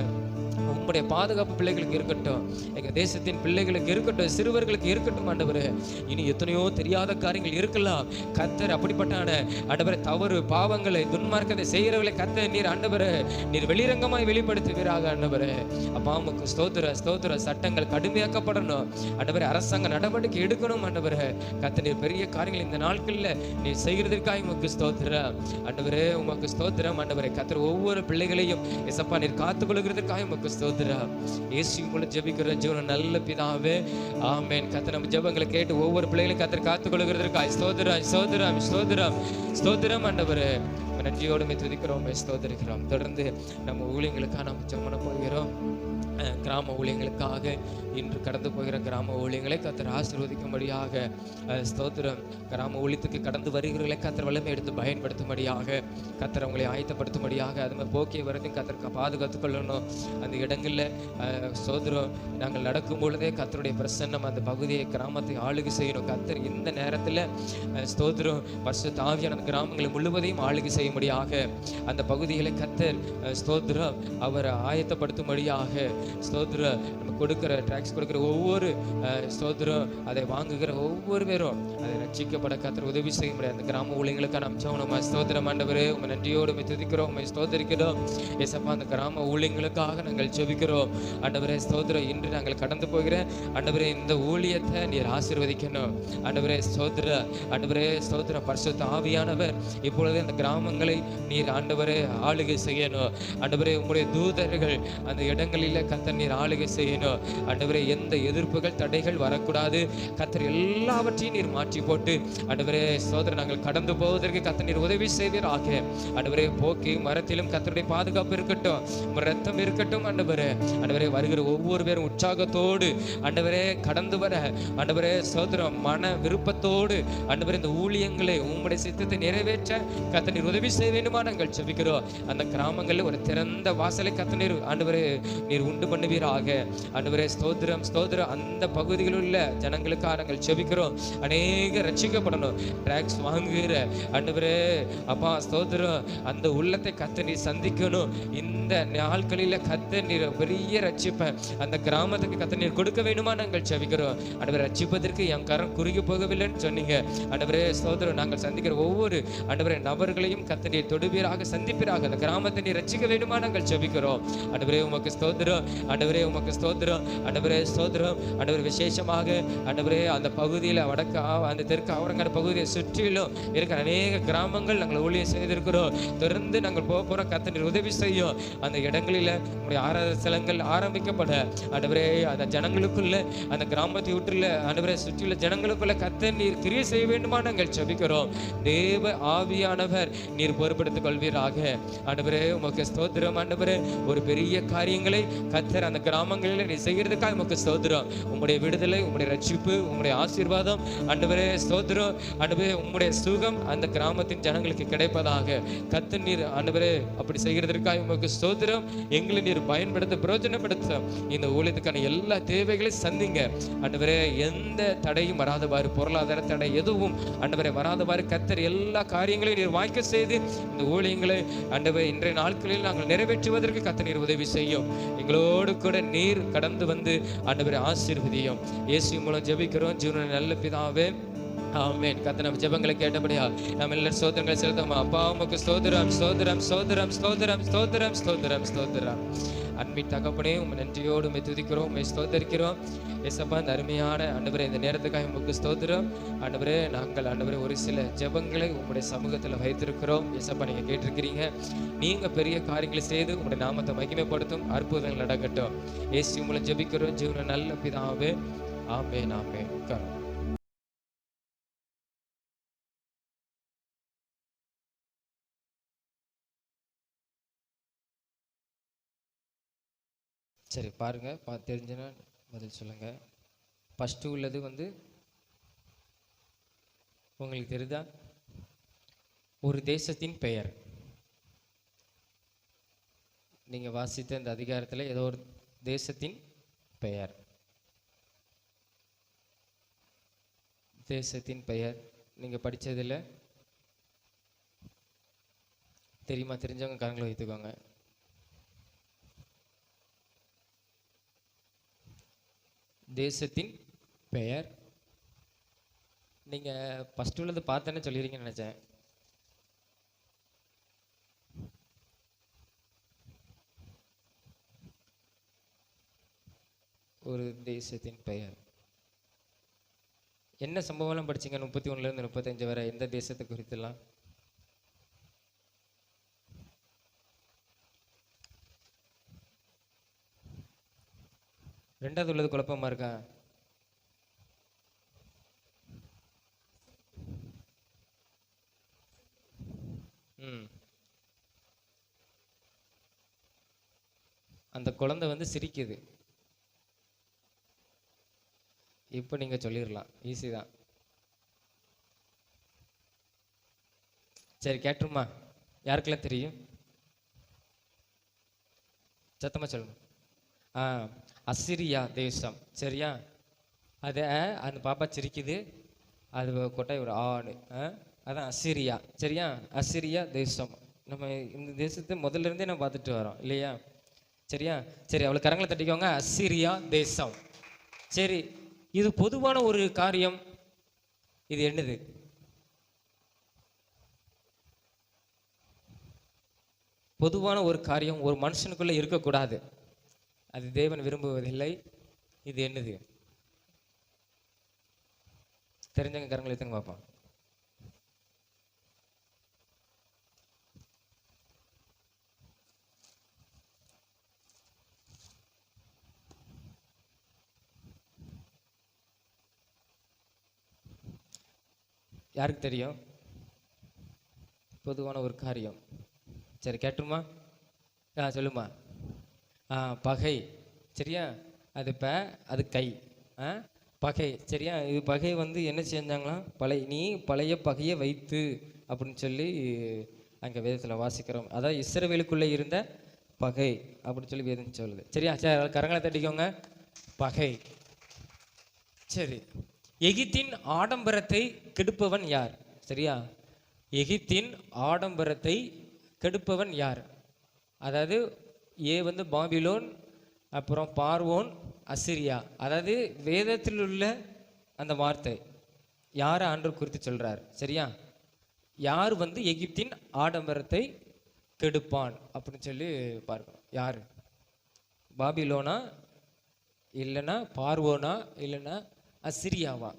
உங்களுடைய பாதுகாப்பு பிள்ளைகளுக்கு இருக்கட்டும், எங்க தேசத்தின் பிள்ளைகளுக்கு இருக்கட்டும், சிறுவர்களுக்கு இருக்கட்டும் ஆண்டவரே. இனி எத்தனையோ தெரியாத காரியங்கள் இருக்கலாம் கத்தர். அப்படிப்பட்டான ஆண்டவரே தவறு பாவங்களை துன்மார்க்கத்தை செய்கிறவர்களை கத்தர் நீர் ஆண்டவரே நீர் வெளிரங்கமாய் வெளிப்படுத்துவீராக ஆண்டவரே. அப்பா உமக்கு ஸ்தோத்திர ஸ்தோத்திர. சட்டங்கள் கடுமையாக்கப்படணும் ஆண்டவரே. அரசாங்க நடவடிக்கை எடுக்கணும் ஆண்டவரே. கத்த நீர் பெரிய காரியங்கள் இந்த நாட்களில் நீர் செய்கிறதற்காக உமக்கு ஸ்தோத்திரம் ஆண்டவரே. உமக்கு ஸ்தோத்திரம் ஆண்டவரே. கத்தர் ஒவ்வொரு பிள்ளைகளையும் எசப்பா நீர் காத்துக்கொள்கிறதற்காக உமக்கு ஸ்தோத்திரம். இயேசு மூலம் ஜெபிக்கிற ஜீவன நல்ல பிதாவே, ஆமென். கர்த்தர் நம்ம ஜெபங்களை கேட்டு ஒவ்வொரு பிள்ளைகளையும் கர்த்தர் காத்துக்கொள்கிறதற்காக ஸ்தோத்திரம் ஸ்தோத்திரம் ஸ்தோத்திரம் ஸ்தோத்திரம் ஆண்டவரே. நன்றியோடு துதிக்கிறோம், ஸ்தோத்திரிக்கிறோம். தொடர்ந்து நம்ம ஊழியங்களுக்காக நம்ம ஜெபம் பண்ண போகிறோம். கிராம ஊழியங்களுக்காக இன்று கடந்து போகிற கிராம ஊழியங்களை கர்த்தர் ஆசீர்வதிக்கும்படியாக ஸ்தோத்திரம். கிராம ஊழியத்துக்கு கடந்து வருகிறவர்களை கர்த்தர் வல்லமை எடுத்து பயன்படுத்தும்படியாக கர்த்தர் அவங்களை ஆயத்தப்படுத்தும்படியாக அது போக்கிய வரைக்கும் கர்த்தர் பாதுகாத்து கொள்ளணும். அந்த இடங்களில் ஸ்தோத்திரம் நாங்கள் நடக்கும் பொழுதே கர்த்தருடைய பிரசன்னம் அந்த பகுதியை கிராமத்தை ஆளுகை செய்யணும். கர்த்தர் இந்த நேரத்தில் ஸ்தோத்திரம் பரிசுத்த ஆவியான கிராமங்களை முழுவதையும் ஆளுகை செய்யும்படியாக அந்த பகுதிகளை கர்த்தர் ஸ்தோத்திரம் அவர் ஆயத்தப்படுத்தும்படியாக ஸ்தோத்திரம். நம்ம கொடுக்குற டாக்ஸ் கொடுக்குற ஒவ்வொரு ஸ்தோத்திரம் அதை வாங்குகிற ஒவ்வொரு பேரும் அதை ரட்சிக்கப்பட கர்த்தர் உதவி செய்ய முடியாது. அந்த கிராம ஊழியங்களுக்கான அம்சம் நம்ம ஸ்தோத்திரம். ஆண்டவரே உங்க நன்றியோடு உம்மை துதிக்கிறோம், உம்மை ஸ்தோத்திரிக்கிறோம். ஏசப்பா அந்த கிராம ஊழியங்களுக்காக நாங்கள் ஜெபிக்கிறோம். ஆண்டவரே ஸ்தோத்திரம். இன்று நாங்கள் கடந்து போகிற ஆண்டவரே இந்த ஊழியத்தை நீர் ஆசீர்வதிக்கணும். ஆண்டவரே ஸ்தோத்திரம். ஆண்டவரே ஸ்தோத்திரம். பரிசுத்த ஆவியானவர் இப்பொழுது அந்த கிராமங்களை நீர் ஆண்டவரே ஆளுகை செய்யணும். ஆண்டவரே உம்முடைய தூதர்கள் அந்த இடங்களில் கர்த்தர் நீர் ஆளுகை செய்யணும். ஆண்டவரே எந்த எதிர்ப்புகள் தடைகள் வரக்கூடாது. கர்த்தர் எல்லாவற்றையும் நீர் மாற்றி போட்டு ஆண்டவரே ஸ்தோத்திரம் நாங்கள் கடந்து போவதற்கு கர்த்தர் நீர் உதவி செய்வீராக. ஆண்டவரே போக்கி மரத்திலும் கர்த்தருடைய பாதுகாப்பு இருக்கட்டும், ரத்தம் இருக்கட்டும். ஆண்டவரே வருகிற ஒவ்வொரு பேரும் உற்சாகத்தோடு ஆண்டவரே கடந்து வர ஆண்டவரே ஸ்தோத்திரம் மன விருப்பத்தோடு ஆண்டவரே இந்த ஊழியங்களை உம்முடைய சித்தத்தை நிறைவேற்ற கர்த்தர் நீர் உதவி செய்ய வேண்டுமா நாங்கள் ஜெபிக்கிறோம். அந்த கிராமங்களில் ஒரு திறந்த வாசலை கர்த்தர் நீர் ஆண்டவரே நீர் உண்டு பண்ணுவீராக. ஆண்டவரே ஸ்தோத்திரம் ஸ்தோத்திரம். அந்த பகுதிகளில் உள்ள ஜனங்களுக்காக நாங்கள் ஜெபிக்கிறோம். அநேக ரட்சிக்கப்படணும். டாக்ஸ் வாங்குகிற ஆண்டவரே அப்பா ஸ்தோத்திரம் அந்த உள்ளத்தை கர்த்தர் நீர் சந்திக்கணும். இந்த நாட்களில் கர்த்தர் நீர் பெரிய ரட்சிப்பை அந்த கிராமத்துக்கு கர்த்தர் நீர் கொடுக்க வேண்டுமா நாங்கள் ஜெபிக்கிறோம். ஆண்டவரே ரட்சிப்பதற்கு என் கரம் குறுகி போகவில்லைன்னு சொன்னீங்க. ஆண்டவரே ஸ்தோத்திரம். நாங்கள் சந்திக்கிற ஒவ்வொரு ஆண்டவரே நபர்களையும் கர்த்தர் நீர் தொடுவீராக, சந்திப்பீராக. அந்த கிராமத்தை நீர் ரட்சிக்க வேண்டுமா நாங்கள் ஜெபிக்கிறோம். ஆண்டவரே உமக்கு ஸ்தோத்திரம். ஆண்டவரே உமக்கு ஸ்தோத்திரம். ஆண்டவரே ஸ்தோத்திரம். ஆண்டவரே விசேஷமாக ஆண்டவரே அந்த பகுதியில் வடக்கு அந்த தெற்கு ஆவரங்காடு பகுதியை சுற்றிலும் இருக்கிற அநேக கிராமங்கள் நாங்கள் ஊழியம் செய்திருக்கிறோம். தொடர்ந்து நாங்கள் போக போகிறோம். கர்த்தர் நீர் உதவி செய்யும். அந்த இடங்களில் உங்களுடைய ஆராதனைகள் ஆரம்பிக்கப்பட ஆண்டவரே அந்த ஜனங்களுக்குள்ள அந்த கிராமத்தை விட்டுள்ள ஆண்டவரே சுற்றியுள்ள ஜனங்களுக்குள்ள கர்த்தர் நீர் கிரியை செய்ய வேண்டுமா நாங்கள் ஜெபிக்கிறோம். தேவ ஆவியானவர் நீர் பொறுப்படுத்திக் கொள்வீராக. ஆண்டவரே உமக்கு ஸ்தோத்திரம். ஆண்டவரே ஒரு பெரிய காரியங்களை கர்த்தர் அந்த கிராமங்களில் நீர் செய்கிறதுக்காக உமக்கு ஸ்தோத்திரம். உம்முடைய விடுதலை, உம்முடைய ரட்சிப்பு, உம்முடைய ஆசீர்வாதம் ஆண்டவரே ஸ்தோத்திரம். ஆண்டவரே உம்முடைய சுகம் அந்த கிராமத்தின் ஜனங்களுக்கு கிடைப்பதாக கர்த்தர் நீர் ஆண்டவரே அப்படி செய்கிறதற்காக உமக்கு ஸ்தோத்திரம். எங்களை நீர் பயன்படுத்த பிரயோஜனப்படுத்த இந்த ஊழியத்துக்கான எல்லா தேவைகளையும் சந்திங்க. ஆண்டவரே எந்த தடையும் வராதவாறு, பொருளாதார தடை எதுவும் ஆண்டவரே வராதவாறு கர்த்தர் எல்லா காரியங்களையும் நீர் வாய்க்க செய்து இந்த ஊழியங்களை ஆண்டவரே இன்றைய நாட்களில் நாங்கள் நிறைவேற்றுவதற்கு கர்த்தர் நீர் உதவி செய்யும். எங்களோடு கூட நீர் கடந்து வந்து ஆண்டவரே ஆசீர்வதியும். இயேசு மூலம் ஜெபிக்கிறோம் ஜீவனுள்ள நல்ல பிதாவே, ஆமென். கர்த்தர் நம்ம ஜெபங்களை கேட்டபடியா நம்ம எல்லாரும் ஸ்தோத்திரங்களை செலுத்துவோம். அப்பா உமக்கு ஸ்தோத்திரம் ஸ்தோத்திரம் ஸ்தோத்திரம் ஸ்தோத்திரம் ஸ்தோத்திரம் ஸ்தோத்திரம் ஸ்தோத்திரம். அன்பின் தகப்பனே உம்மை நன்றியோடு உம்மை துதிக்கிறோம், உம்மை ஸ்தோத்தரிக்கிறோம். ஏசப்பா இந்த அருமையான ஆண்டவரே இந்த நேரத்துக்காக உமக்கு ஸ்தோத்திரம். ஆண்டவரே நாங்கள் ஆண்டவரே ஒரு சில ஜெபங்களை உங்களுடைய சமூகத்தில் வைத்திருக்கிறோம். ஏசப்பா நீங்க கேட்டிருக்கிறீங்க. நீங்க பெரிய காரியங்களை செய்து உங்களுடைய நாமத்தை மகிமைப்படுத்தும். அற்புதங்கள் நடக்கட்டும். இயேசு மூலம் ஜெபிக்கிறோம் ஜீவன நல்ல பிதாவே, ஆமென் ஆமென். சரி பாருங்க, பார்த்து தெரிஞ்சுன்னா பதில் சொல்லுங்க. ஃபஸ்ட்டு உள்ளது உங்களுக்கு தெரியுதா? ஒரு தேசத்தின் பெயர். நீங்கள் வாசித்த இந்த அதிகாரத்தில் ஏதோ ஒரு தேசத்தின் பெயர். தேசத்தின் பெயர் நீங்கள் படித்ததில் தெரியுமா? தெரிஞ்சவங்க கரங்களை வைத்துக்கோங்க. தேசத்தின் பெயர். நீங்கள் ஃபஸ்ட்டு உள்ளது பார்த்தேன்னு சொல்லிடுறீங்கன்னு நினச்சேன். ஒரு தேசத்தின் பெயர். என்ன சம்பவம்லாம் படிச்சிங்க? 31லேருந்து 35 வரை எந்த தேசத்தை குறித்துலாம்? ரெண்டாவது உள்ளது குழப்பமா இருக்கா? அந்த குழந்தை வந்து சிரிக்குது. இப்போ நீங்கள் சொல்லிடலாம், ஈஸி தான். சரி, கேட்டுருமா? யாருக்கெல்லாம் தெரியும்? சத்தமாக சொல்லுங்க. அசிரியா தேசம். சரியா? அதை அந்த பாப்பா சிரிக்குது, அது கொட்டை ஒரு ஆடு. அதான் அசிரியா. சரியா? அசிரியா தேசம். நம்ம இந்த தேசத்தை முதல்ல இருந்தே நம்ம பார்த்துட்டு வரோம் இல்லையா? சரியா? சரி, அவளை கரங்களை தட்டிக்கோங்க. அசிரியா தேசம். சரி, இது பொதுவான ஒரு காரியம். இது என்னது? பொதுவான ஒரு காரியம் ஒரு மனுஷனுக்குள்ள இருக்கக்கூடாது. அது தேவன் விரும்புவதில்லை. இது என்னது? தெரிஞ்சவங்க கரங்களை எடுத்துங்க பார்ப்போம். யாருக்கு தெரியும்? பொதுவான ஒரு காரியம். சரி, கேட்டுருமா? சொல்லுமா. பகை. சரியா? அது அது கை. பகை. சரியா? இது பகை வந்து என்ன செஞ்சாங்களாம்? நீ பழைய பகையை வைத்து அப்படின்னு சொல்லி அங்கே வேதத்தில் வாசிக்கிறோம். அதாவது இஸ்ரவேலுக்குள்ளே இருந்த பகை அப்படின்னு சொல்லி வேதம் சொல்லுது. சரியா? சரி, கரங்களை தட்டிக்கோங்க. பகை. சரி, எகிப்தின் ஆடம்பரத்தை கெடுப்பவன் யார்? சரியா? எகிப்தின் ஆடம்பரத்தை கெடுப்பவன் யார்? அதாவது வந்து பாபிலோன், அப்புறம் பார்வோன், அசிரியா. அதாவது வேதத்தில் உள்ள அந்த வார்த்தை யாரை ஆண்டவர் குறித்து சொல்றார்? சரியா? யார் வந்து எகிப்தின் ஆடம்பரத்தை கெடுப்பான் அப்படின்னு சொல்லி பார்க்கணும். யாரு? பாபிலோனா, இல்லைன்னா பார்வோனா, இல்லைன்னா அசிரியாவா?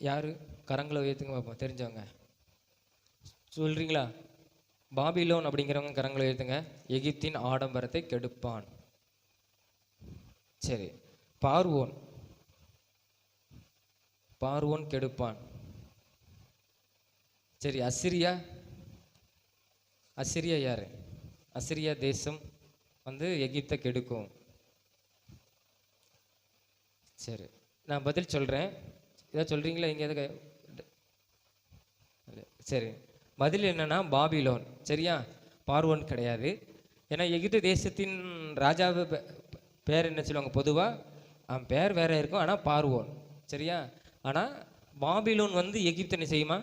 யாரு? கரங்களை உயர்த்துங்க பார்ப்போம், தெரிஞ்சவங்க சொல்றீங்களா? பாபிலோன் அப்படிங்கிறவங்க கரங்களை உயர்த்துங்க. எகிப்தின் ஆடம்பரத்தை கெடுப்பான். சரி, பார்வோன். பார்வோன் கெடுப்பான். சரி, அசிரியா. அசிரியா யாரு? அசிரியா தேசம் வந்து எகிப்தை கெடுக்கும். சரி, நான் பதில் சொல்றேன். ஏதாவது சொல்றீங்களா? எங்கேயாவது? சரி, பதில் என்னன்னா பாபிலோன். சரியா? பார்வோன் கிடையாது. ஏன்னா எகிப்து தேசத்தின் ராஜாவை பேர் என்ன சொல்லுவாங்க பொதுவாக? அவன் பேர் வேற இருக்கும், ஆனால் பார்வோன். சரியா? ஆனால் பாபிலோன் வந்து எகிப்து என்ன செய்யுமா?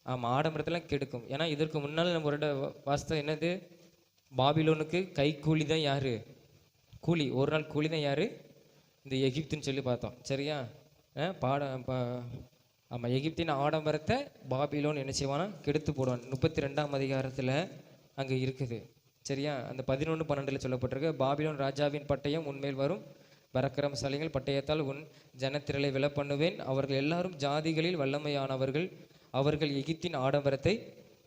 ஆமாம், ஆடம்பரத்தெல்லாம் கெடுக்கும். ஏன்னா இதற்கு முன்னால் நம்ம ஒரு வாஸ்தவம் என்னது? பாபிலோனுக்கு கை கூலி தான் யாரு? கூலி, ஒரு நாள் கூலி தான் யாரு? இந்த எகிப்துன்னு சொல்லி பார்த்தோம். சரியா? ஆமாம், எகிப்தின் ஆடம்பரத்தை பாபிலோன் என்ன செய்வானா? கெடுத்து போடுவான். 32ஆம் அதிகாரத்தில் அங்கே இருக்குது. சரியா? அந்த 11:12 சொல்லப்பட்டிருக்கு. பாபிலோன் ராஜாவின் பட்டயம் உன்மேல் வரும், பரக்கிரமசாலிகள் பட்டயத்தால் உன் ஜனத்திரளை வில பண்ணுவேன். அவர்கள் எல்லாரும் ஜாதிகளில் வல்லமையானவர்கள், அவர்கள் எகிப்தின் ஆடம்பரத்தை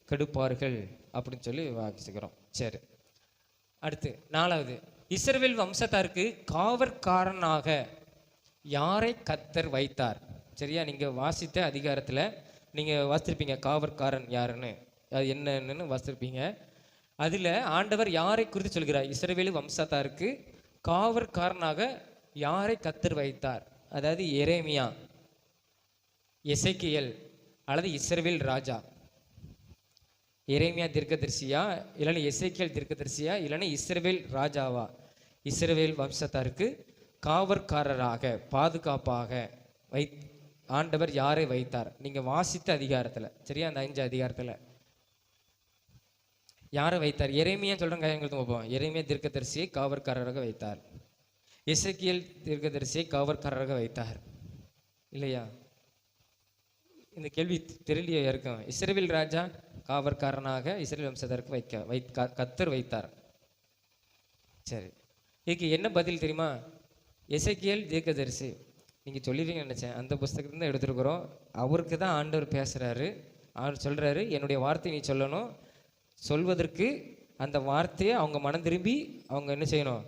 கெடுப்பார்கள் அப்படின்னு சொல்லி வாசிக்கிறோம். சரி, அடுத்து 4வது, இஸ்ரவேல் வம்சத்தாருக்கு காவற்காரனாக யாரை கர்த்தர் வைத்தார்? சரியா? நீங்கள் வாசித்த அதிகாரத்தில் நீங்கள் வாசித்திருப்பீங்க காவற்காரன் யாருன்னு, அது என்னன்னு வாசித்திருப்பீங்க. அதில் ஆண்டவர் யாரை குறித்து சொல்கிறார்? இஸ்ரவேல் வம்சத்தாருக்கு காவற்காரனாக யாரை கர்த்தர் வைத்தார்? அதாவது எரேமியா, எசேக்கியேல் அல்லது இஸ்ரவேல் ராஜா. எரேமியா தீர்க்கதரிசியா, இல்லைன்னா எசேக்கியேல் தீர்க்கதரிசியா, இல்லைன்னா இஸ்ரவேல் ராஜாவா? இஸ்ரவேல் வம்சத்தாருக்கு காவற்காரராக, பாதுகாப்பாக ஆண்டவர் யாரை வைத்தார்? நீங்க வாசித்த அதிகாரத்துல. சரியா? அந்த 5 அதிகாரத்துல யாரை வைத்தார்? எரேமியா சொல்றேன், கையெழுத்து பார்ப்போம். எரேமியா தீர்க்கதரிசியை காவற்காரராக வைத்தார். எசேக்கியேல் தீர்க்கதரிசியை காவற்காரராக வைத்தார். இல்லையா? இந்த கேள்வி தெரியலையா இருக்கும்? இஸ்ரவேல் ராஜா காவற்காரனாக இஸ்ரவேல் வம்சத்தாருக்கு கர்த்தர் வைத்தார். சரி, இதுக்கு என்ன பதில் தெரியுமா? எசேக்கியேல் தீர்க்கதரிசி. நீங்கள் சொல்லிடுவீங்கன்னு நினச்சேன். அந்த புஸ்தகத்தை தான் எடுத்துருக்குறோம். அவருக்கு தான் ஆண்டவர் பேசுகிறாரு. அவர் சொல்கிறாரு, என்னுடைய வார்த்தை நீ சொல்லணும், சொல்வதற்கு அந்த வார்த்தையை அவங்க மனம் திரும்பி அவங்க என்ன செய்யணும்?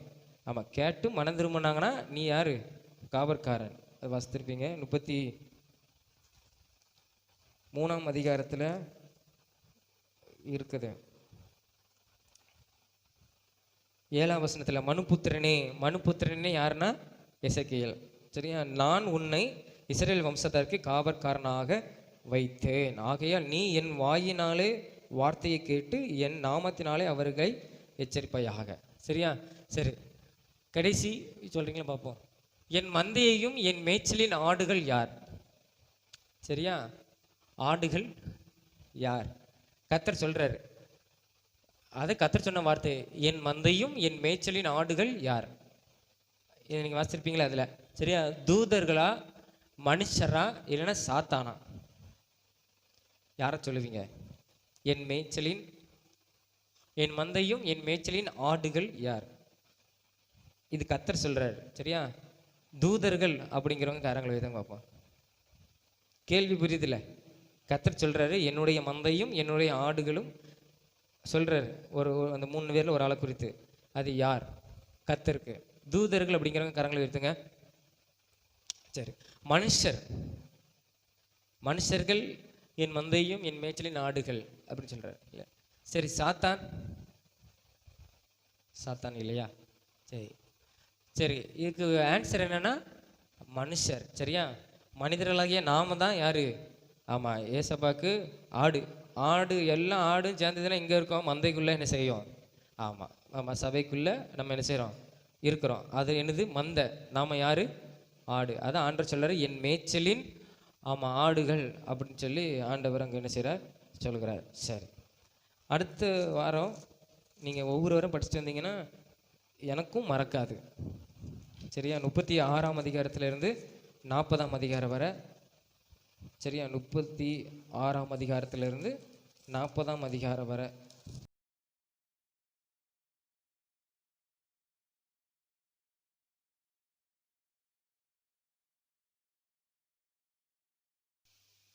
ஆமாம், கேட்டு மனம் திரும்பினாங்கன்னா நீ யார்? காவற்காரன். அது வாசித்திருப்பீங்க 33ஆம் அதிகாரத்தில் இருக்குது. 7ஆம் வசனத்தில் மனுபுத்திரனே யாருன்னா எசேக்கியேல். சரியா? நான் உன்னை இஸ்ரவேல் வம்சத்தாருக்கு காவற்காரனாக வைத்தேன், ஆகையால் நீ என் வாயினாலே வார்த்தையை கேட்டு என் நாமத்தினாலே அவர்களை எச்சரிப்பாயாக. சரியா? சரி, கடைசி சொல்றீங்களா பார்ப்போம். என் மந்தையையும் என் மேய்ச்சலின் ஆடுகள் யார்? சரியா? ஆடுகள் யார்? கர்த்தர் சொல்றாரு. அது கர்த்தர் சொன்ன வார்த்தை, என் மந்தையும் என் மேய்ச்சலின் ஆடுகள் யார்? நீங்க வாசிச்சிருப்பீங்களா அதுல? சரியா? தூதர்களா, மனுஷரா, இல்லைன்னா சாத்தானா? யார சொல்லுவீங்க? என் மந்தையும் என் மேய்ச்சலின் ஆடுகள் யார்? இது கர்த்தர் சொல்றாரு. சரியா? தூதர்கள் அப்படிங்கிறவங்க காரங்களை விதங்க பார்ப்போம். கேள்வி புரியுதுல? கர்த்தர் சொல்றாரு என்னுடைய மந்தையும் என்னுடைய ஆடுகளும் சொல்றாரு. அந்த 3 பேர்ல ஒரு ஆளை குறித்து. அது யார்? கர்த்தருக்கு. தூதர்கள் அப்படிங்கிறவங்க கரங்களை உயர்த்துங்க. சரி, மனுஷர்கள் என் மந்தையும் என் மேய்ச்சலின் ஆடுகள் அப்படின்னு சொல்றாரு. இல்லை, சரி, சாத்தான் இல்லையா? சரி சரி, இதுக்கு ஆன்சர் என்னன்னா மனுஷர். சரியா? மனிதர்களாகிய நாம தான் யாரு? ஆமா, ஏசப்பாக்கு ஆடு எல்லாம் ஆடும் சேர்ந்ததுன்னா இங்க இருக்கோம், மந்தைக்குள்ள என்ன செய்யும்? ஆமா, சபைக்குள்ள நம்ம என்ன செய்யறோம்? இருக்கிறோம். அது என்னது? மந்தை. நாம யாரு? ஆடு. அதான் ஆண்டவர் சொல்றாரு என் மேய்ச்சலின் ஆடுகள் அப்படின்னு சொல்லி ஆண்டவர் அங்கே என்ன செய்கிறார்? சொல்கிறார். சரி, அடுத்த வாரம் நீங்கள் ஒவ்வொரு வாரம் படிச்சுட்டு வந்தீங்கன்னா எனக்கும் மறக்காது. சரியா? 36ஆம் அதிகாரத்திலிருந்து 40ஆம் அதிகாரம் வரை. சரியா? 36ஆம் அதிகாரத்திலிருந்து 40ஆம் அதிகாரம் வரை.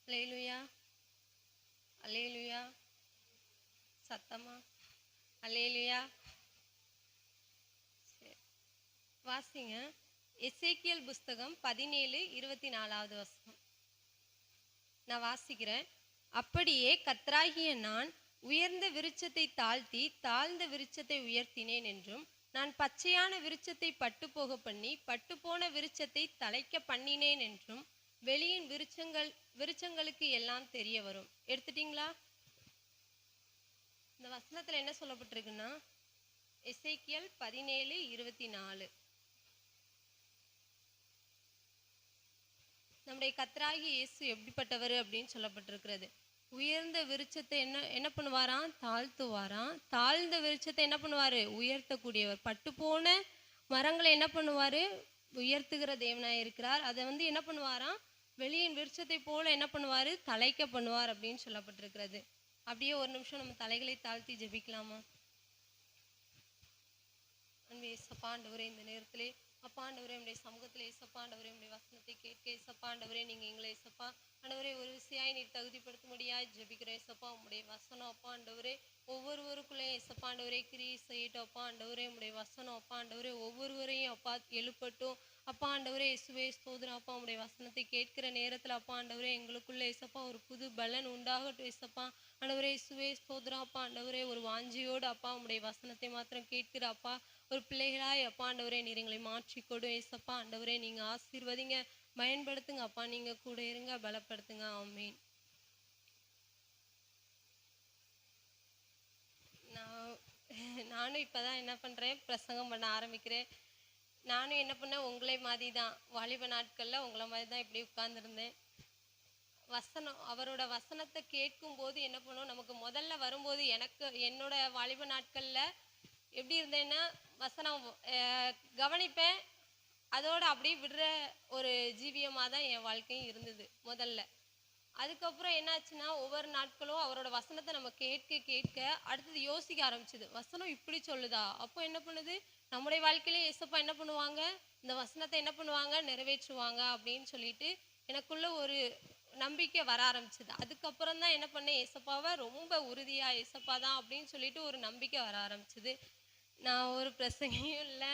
அல்லேலூயா, அல்லேலூயா, சத்தமா அல்லேலூயா. வாசிங்க எசேக்கியேல் புஸ்தகம் 17:24 வசனம். நான் வாசிக்கிறேன். அப்படியே கர்த்தராகிய நான் உயர்ந்த விருட்சத்தை தாழ்த்தி தாழ்ந்த விருட்சத்தை உயர்த்தினேன் என்றும், நான் பச்சையான விருட்சத்தை பட்டு போக பண்ணி பட்டு போன விருட்சத்தை தழைக்க பண்ணினேன் என்றும் வெளியின் விருட்சங்களுக்கு எல்லாம் தெரிய வரும். எடுத்துட்டீங்களா? இந்த வசனத்துல என்ன சொல்லப்பட்டிருக்குன்னா எசேக்கியேல் 17:24. நம்முடைய கர்த்தராகிய இயேசு எப்படிப்பட்டவர் அப்படின்னு சொல்லப்பட்டிருக்கிறது. உயர்ந்த விருட்சத்தை என்ன பண்ணுவாராம்? தாழ்த்துவாராம். தாழ்ந்த விருட்சத்தை என்ன பண்ணுவாரு? உயர்த்தக்கூடியவர். பட்டு போன மரங்களை என்ன பண்ணுவாரு? உயர்த்துகிற தேவனாய் இருக்கிறார். அதை என்ன பண்ணுவாராம்? வெளியின் விருட்சத்தை போல என்ன பண்ணுவாரு? தழைக்க பண்ணுவார் அப்படின்னு சொல்லப்பட்டிருக்கிறது. அப்படியே ஒரு நிமிஷம் நம்ம தலைகளை தாழ்த்தி ஜெபிக்கலாமா? அன்பே இயேசப்பா ஆண்டவரே, இந்த நேரத்திலே அப்பா ஆண்டவரே உடைய சமூகத்திலே இயேசப்பா ஆண்டவரே உடைய வசனத்தை கேட்க இயேசப்பா ஆண்டவரே நீங்க எங்களை இயேசப்பா ஆண்டவரே ஒரு விசையாய் நீர் தகுதிப்படுத்தும்படியாய் ஜெபிக்கிறேன் இயேசப்பா. உடைய வசனம் அப்பா ஆண்டவரே ஒவ்வொருவருக்குள்ளே இயேசப்பா ஆண்டவரே கிரியை செய்யட்டும் அப்பா ஆண்டவரே. உடைய வசனம் அப்பா ஆண்டவரே ஒவ்வொருவரையும் அப்பா எழுப்பட்டும் அப்பா ஆண்டவரே. இயேசுவே ஸ்தோத்திரம் அப்பா. உடைய வசனத்தை கேட்கிற நேரத்தில் அப்பா ஆண்டவரே எங்களுக்குள்ள இயேசப்பா ஒரு புது பலன் உண்டாகட்டும் இயேசப்பா ஆண்டவரே. இயேசுவே ஸ்தோத்திரம் அப்பா ஆண்டவரே. ஒரு வாஞ்சியோடு அப்பா உடைய வசனத்தை மாத்திரம் கேட்கிற அப்பா ஒரு பிள்ளைகளாய் அப்பா ஆண்டவரே நீர் எங்களை மாற்றிக்கொடும் ஏசப்பா ஆண்டவரே. நீங்க ஆசீர்வதிங்க, பயன்படுத்துங்க அப்பா. நீங்க கூட இருங்க, பலப்படுத்துங்க. ஆமீன். நானும் இப்பதான் என்ன பண்றேன்? பிரசங்கம் பண்ண ஆரம்பிக்கிறேன். நானும் என்ன பண்ணேன்? உங்களை மாதிரி தான் வாலிப நாட்கள்ல உங்களை மாதிரி தான் இப்படி உட்கார்ந்துருந்தேன். அவரோட வசனத்தை கேட்கும் போது என்ன பண்ணும்? நமக்கு முதல்ல வரும்போது என்னோட வாலிப நாட்கள்ல எப்படி இருந்தேன்னா வசனம் கவனிப்பேன், அதோட அப்படியே விடுற ஒரு ஜீவியமாக தான் என் வாழ்க்கையும் இருந்தது முதல்ல. அதுக்கப்புறம் என்னாச்சுன்னா ஒவ்வொரு நாட்களும் அவரோட வசனத்தை நம்ம கேட்க கேட்க அடுத்தது யோசிக்க ஆரம்பிச்சுது. வசனம் இப்படி சொல்லுதா? அப்போ என்ன பண்ணுது? நம்முடைய வாழ்க்கையிலே ஏசப்பா என்ன பண்ணுவாங்க? இந்த வசனத்தை என்ன பண்ணுவாங்க? நிறைவேற்றுவாங்க அப்படின்னு சொல்லிட்டு எனக்குள்ள ஒரு நம்பிக்கை வர ஆரம்பிச்சது. அதுக்கப்புறம் தான் என்ன பண்ணேன், ஏசப்பாவை ரொம்ப உறுதியா ஏசப்பா தான் அப்படின்னு சொல்லிட்டு ஒரு நம்பிக்கை வர ஆரம்பிச்சது. நான் ஒரு பிரசங்கியும் இல்லை,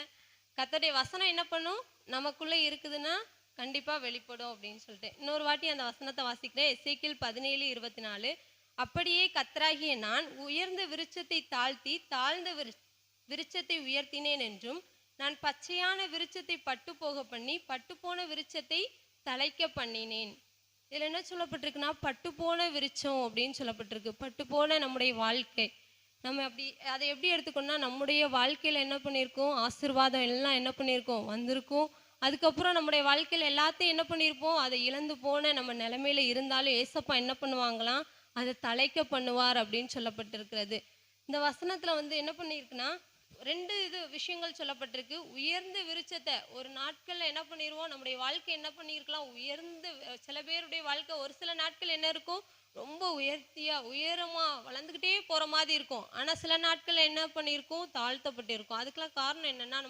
கர்த்தருடைய வசனம் என்ன பண்ணும், நமக்குள்ள இருக்குதுன்னா கண்டிப்பா வெளிப்படும் அப்படின்னு சொல்லிட்டு இன்னொரு வாட்டி அந்த வசனத்தை வாசிக்கிறேன். எசேக்கியேல் 17:24. அப்படியே கர்த்தராகிய நான் உயர்ந்த விருட்சத்தை தாழ்த்தி தாழ்ந்த விருட்சத்தை உயர்த்தினேன் என்றும், நான் பச்சையான விருட்சத்தை பட்டு போக பண்ணி பட்டு போன விருட்சத்தை தழைக்க பண்ணினேன். இதுல என்ன சொல்லப்பட்டிருக்குன்னா, பட்டு போன விருட்சம் அப்படின்னு சொல்லப்பட்டிருக்கு. பட்டு போன நம்முடைய வாழ்க்கை, நம்ம அப்படி அதை எப்படி எடுத்துக்கணும்னா, நம்முடைய வாழ்க்கையில என்ன பண்ணியிருக்கோம், ஆசீர்வாதம் எல்லாம் என்ன பண்ணியிருக்கோம், வந்திருக்கும். அதுக்கப்புறம் நம்முடைய வாழ்க்கையில எல்லாத்தையும் என்ன பண்ணியிருப்போம், அதை இழந்து போன நம்ம நிலைமையில இருந்தாலும் ஏசப்பா என்ன பண்ணுவாங்களாம், அதை தழைக்க பண்ணுவார் அப்படின்னு சொல்லப்பட்டிருக்கிறது. இந்த வசனத்துல வந்து என்ன பண்ணியிருக்குன்னா, ரெண்டு விஷயங்கள் சொல்லப்பட்டிருக்கு. உயர்ந்த விருட்சத்தை ஒரு நாட்கள்ல என்ன பண்ணிடுவோம், நம்முடைய வாழ்க்கை என்ன பண்ணியிருக்கலாம், உயர்ந்த சில பேருடைய வாழ்க்கை ஒரு சில நாட்கள் என்ன இருக்கும், ரொம்ப உயர்த்தியா உயரமா வளர்ந்துக்கிட்டே போற மாதிரி இருக்கும். ஆனா சில நாட்கள் என்ன பண்ணியிருக்கோம், தாழ்த்தப்பட்டு இருக்கும். அதுக்கெல்லாம் காரணம் என்னன்னா,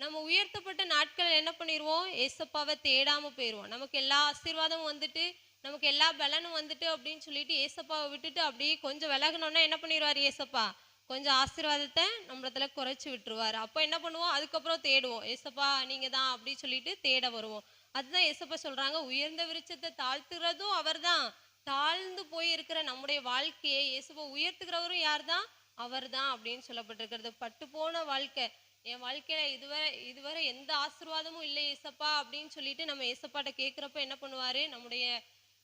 நம்ம உயர்த்தப்பட்ட நாட்கள் என்ன பண்ணிடுவோம், ஏசப்பாவை தேடாம போயிடுவோம். நமக்கு எல்லா ஆசீர்வாதமும் வந்துட்டு, நமக்கு எல்லா பலனும் வந்துட்டு அப்படின்னு சொல்லிட்டு ஏசப்பாவை விட்டுட்டு அப்படியே கொஞ்சம் விலகணும்னா என்ன பண்ணிடுவார் ஏசப்பா, கொஞ்சம் ஆசீர்வாதத்தை நம்மளத்துல குறைச்சி விட்டுருவாரு. அப்போ என்ன பண்ணுவோம், அதுக்கப்புறம் தேடுவோம், ஏசப்பா நீங்க தான் அப்படி சொல்லிட்டு தேட வருவோம். அதுதான் ஏசப்பா சொல்றாங்க, உயர்ந்த விருட்சத்தை தாழ்த்துறதும் அவர் தான், தாழ்ந்து போய் இருக்கிற நம்முடைய வாழ்க்கையை ஏசப்பா உயர்த்துகிறவரும் யார் தான், அவர் தான் அப்படின்னு சொல்லப்பட்டிருக்கிறது. பட்டு போன வாழ்க்கை, என் வாழ்க்கையில இதுவரை எந்த ஆசீர்வாதமும் இல்லை ஏசப்பா அப்படின்னு சொல்லிட்டு நம்ம ஏசப்பாட்ட கேட்கிறப்ப என்ன பண்ணுவாரு, நம்முடைய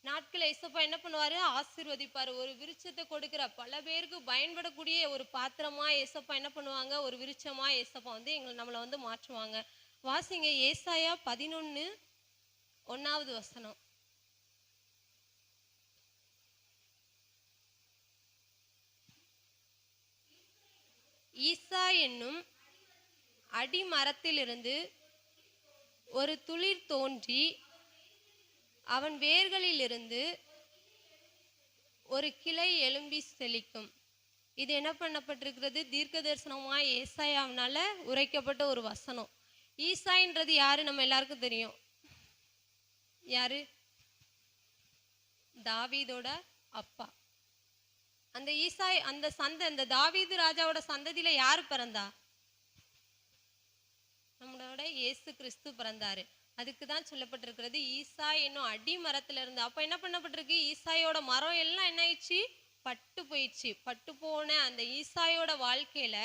நாட்கள் ஏசப்பா என்ன பண்ணுவாரு, ஆசீர்வதிப்பாரு. ஒரு விருட்சத்தை கொடுக்கிற பல பேருக்கு பயன்படக்கூடிய ஒரு பாத்திரமா ஏசப்பா என்ன பண்ணுவாங்க, ஒரு விருட்சமா ஏசப்பா வந்து நம்மளை வந்து மாற்றுவாங்க. வாசிங்க ஏசாயா 11:1. ஈசா என்னும் அடிமரத்திலிருந்து ஒரு துளிர் தோன்றி அவன் வேர்களிலிருந்து ஒரு கிளை எழும்பி செழிக்கும். இது என்ன பண்ணப்பட்டிருக்கிறது, தீர்க்க தரிசனமாய் ஏசாயாவினால உரைக்கப்பட்ட ஒரு வசனம். ஈசாயின்றது யாரு, நம்ம எல்லாருக்கும் தெரியும். யாரு, தாவீதோட அப்பா. அந்த ஈசாய் அந்த தாவீது ராஜாவோட சந்ததியில யாரு பிறந்தா, நம்மளோட இயேசு கிறிஸ்து பிறந்தாரு. அதுக்கு தான் சொல்லப்பட்டிருக்கிறது ஈசாய் என்னும் அடிமரத்துல இருந்து. அப்ப என்ன பண்ணப்பட்டிருக்கு, ஈசாயோட மரம் எல்லாம் என்ன ஆயிடுச்சு, பட்டு போயிடுச்சு. பட்டு போன அந்த ஈசாயோட வாழ்க்கையில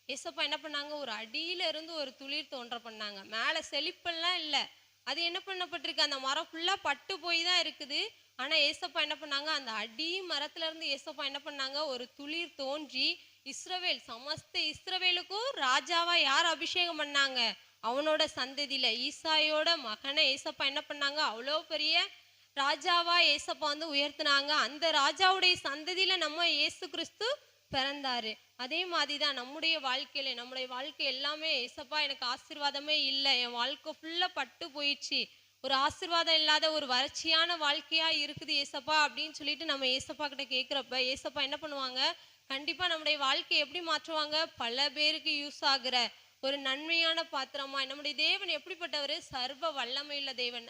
ஏசப்பா என்ன பண்ணாங்க, ஒரு அடியில இருந்து ஒரு துளிர் தோன்ற பண்ணாங்க. மேல செழிப்பெல்லாம் இல்லை, அது என்ன பண்ணப்பட்டிருக்கு, அந்த மரம் ஃபுல்லா பட்டு போய் தான் இருக்குது. ஆனா ஏசப்பா என்ன பண்ணாங்க, அந்த அடி மரத்துல இருந்து ஏசப்பா என்ன பண்ணாங்க, ஒரு துளிர் தோன்றி இஸ்ரவேல் சமஸ்த இஸ்ரவேலுக்கும் ராஜாவா யார் அபிஷேகம் பண்ணாங்க, அவனோட சந்ததியில ஈசாயோட மகனை ஏசப்பா என்ன பண்ணாங்க, அவ்வளோ பெரிய ராஜாவா ஏசப்பா வந்து உயர்த்தினாங்க. அந்த ராஜாவுடைய சந்ததியில நம்ம இயேசு கிறிஸ்து பிறந்தாரு. அதே மாதிரிதான் நம்முடைய வாழ்க்கை எல்லாமே ஏசப்பா எனக்கு ஆசீர்வாதமே இல்லை, என் வாழ்க்கை ஃபுல்லா பட்டு போயிடுச்சு, ஒரு ஆசீர்வாதம் இல்லாத ஒரு வறட்சியான வாழ்க்கையா இருக்குது ஏசப்பா அப்படின்னு சொல்லிட்டு நம்ம ஏசப்பா கிட்ட கேட்கிறப்ப ஏசப்பா என்ன பண்ணுவாங்க, கண்டிப்பா நம்முடைய வாழ்க்கையை எப்படி மாற்றுவாங்க, பல பேருக்கு யூஸ் ஆகுற ஒரு நன்மையான பாத்திரமா. நம்முடைய தேவன் எப்படிப்பட்டவர், சர்வ வல்லமையுள்ள தேவன்.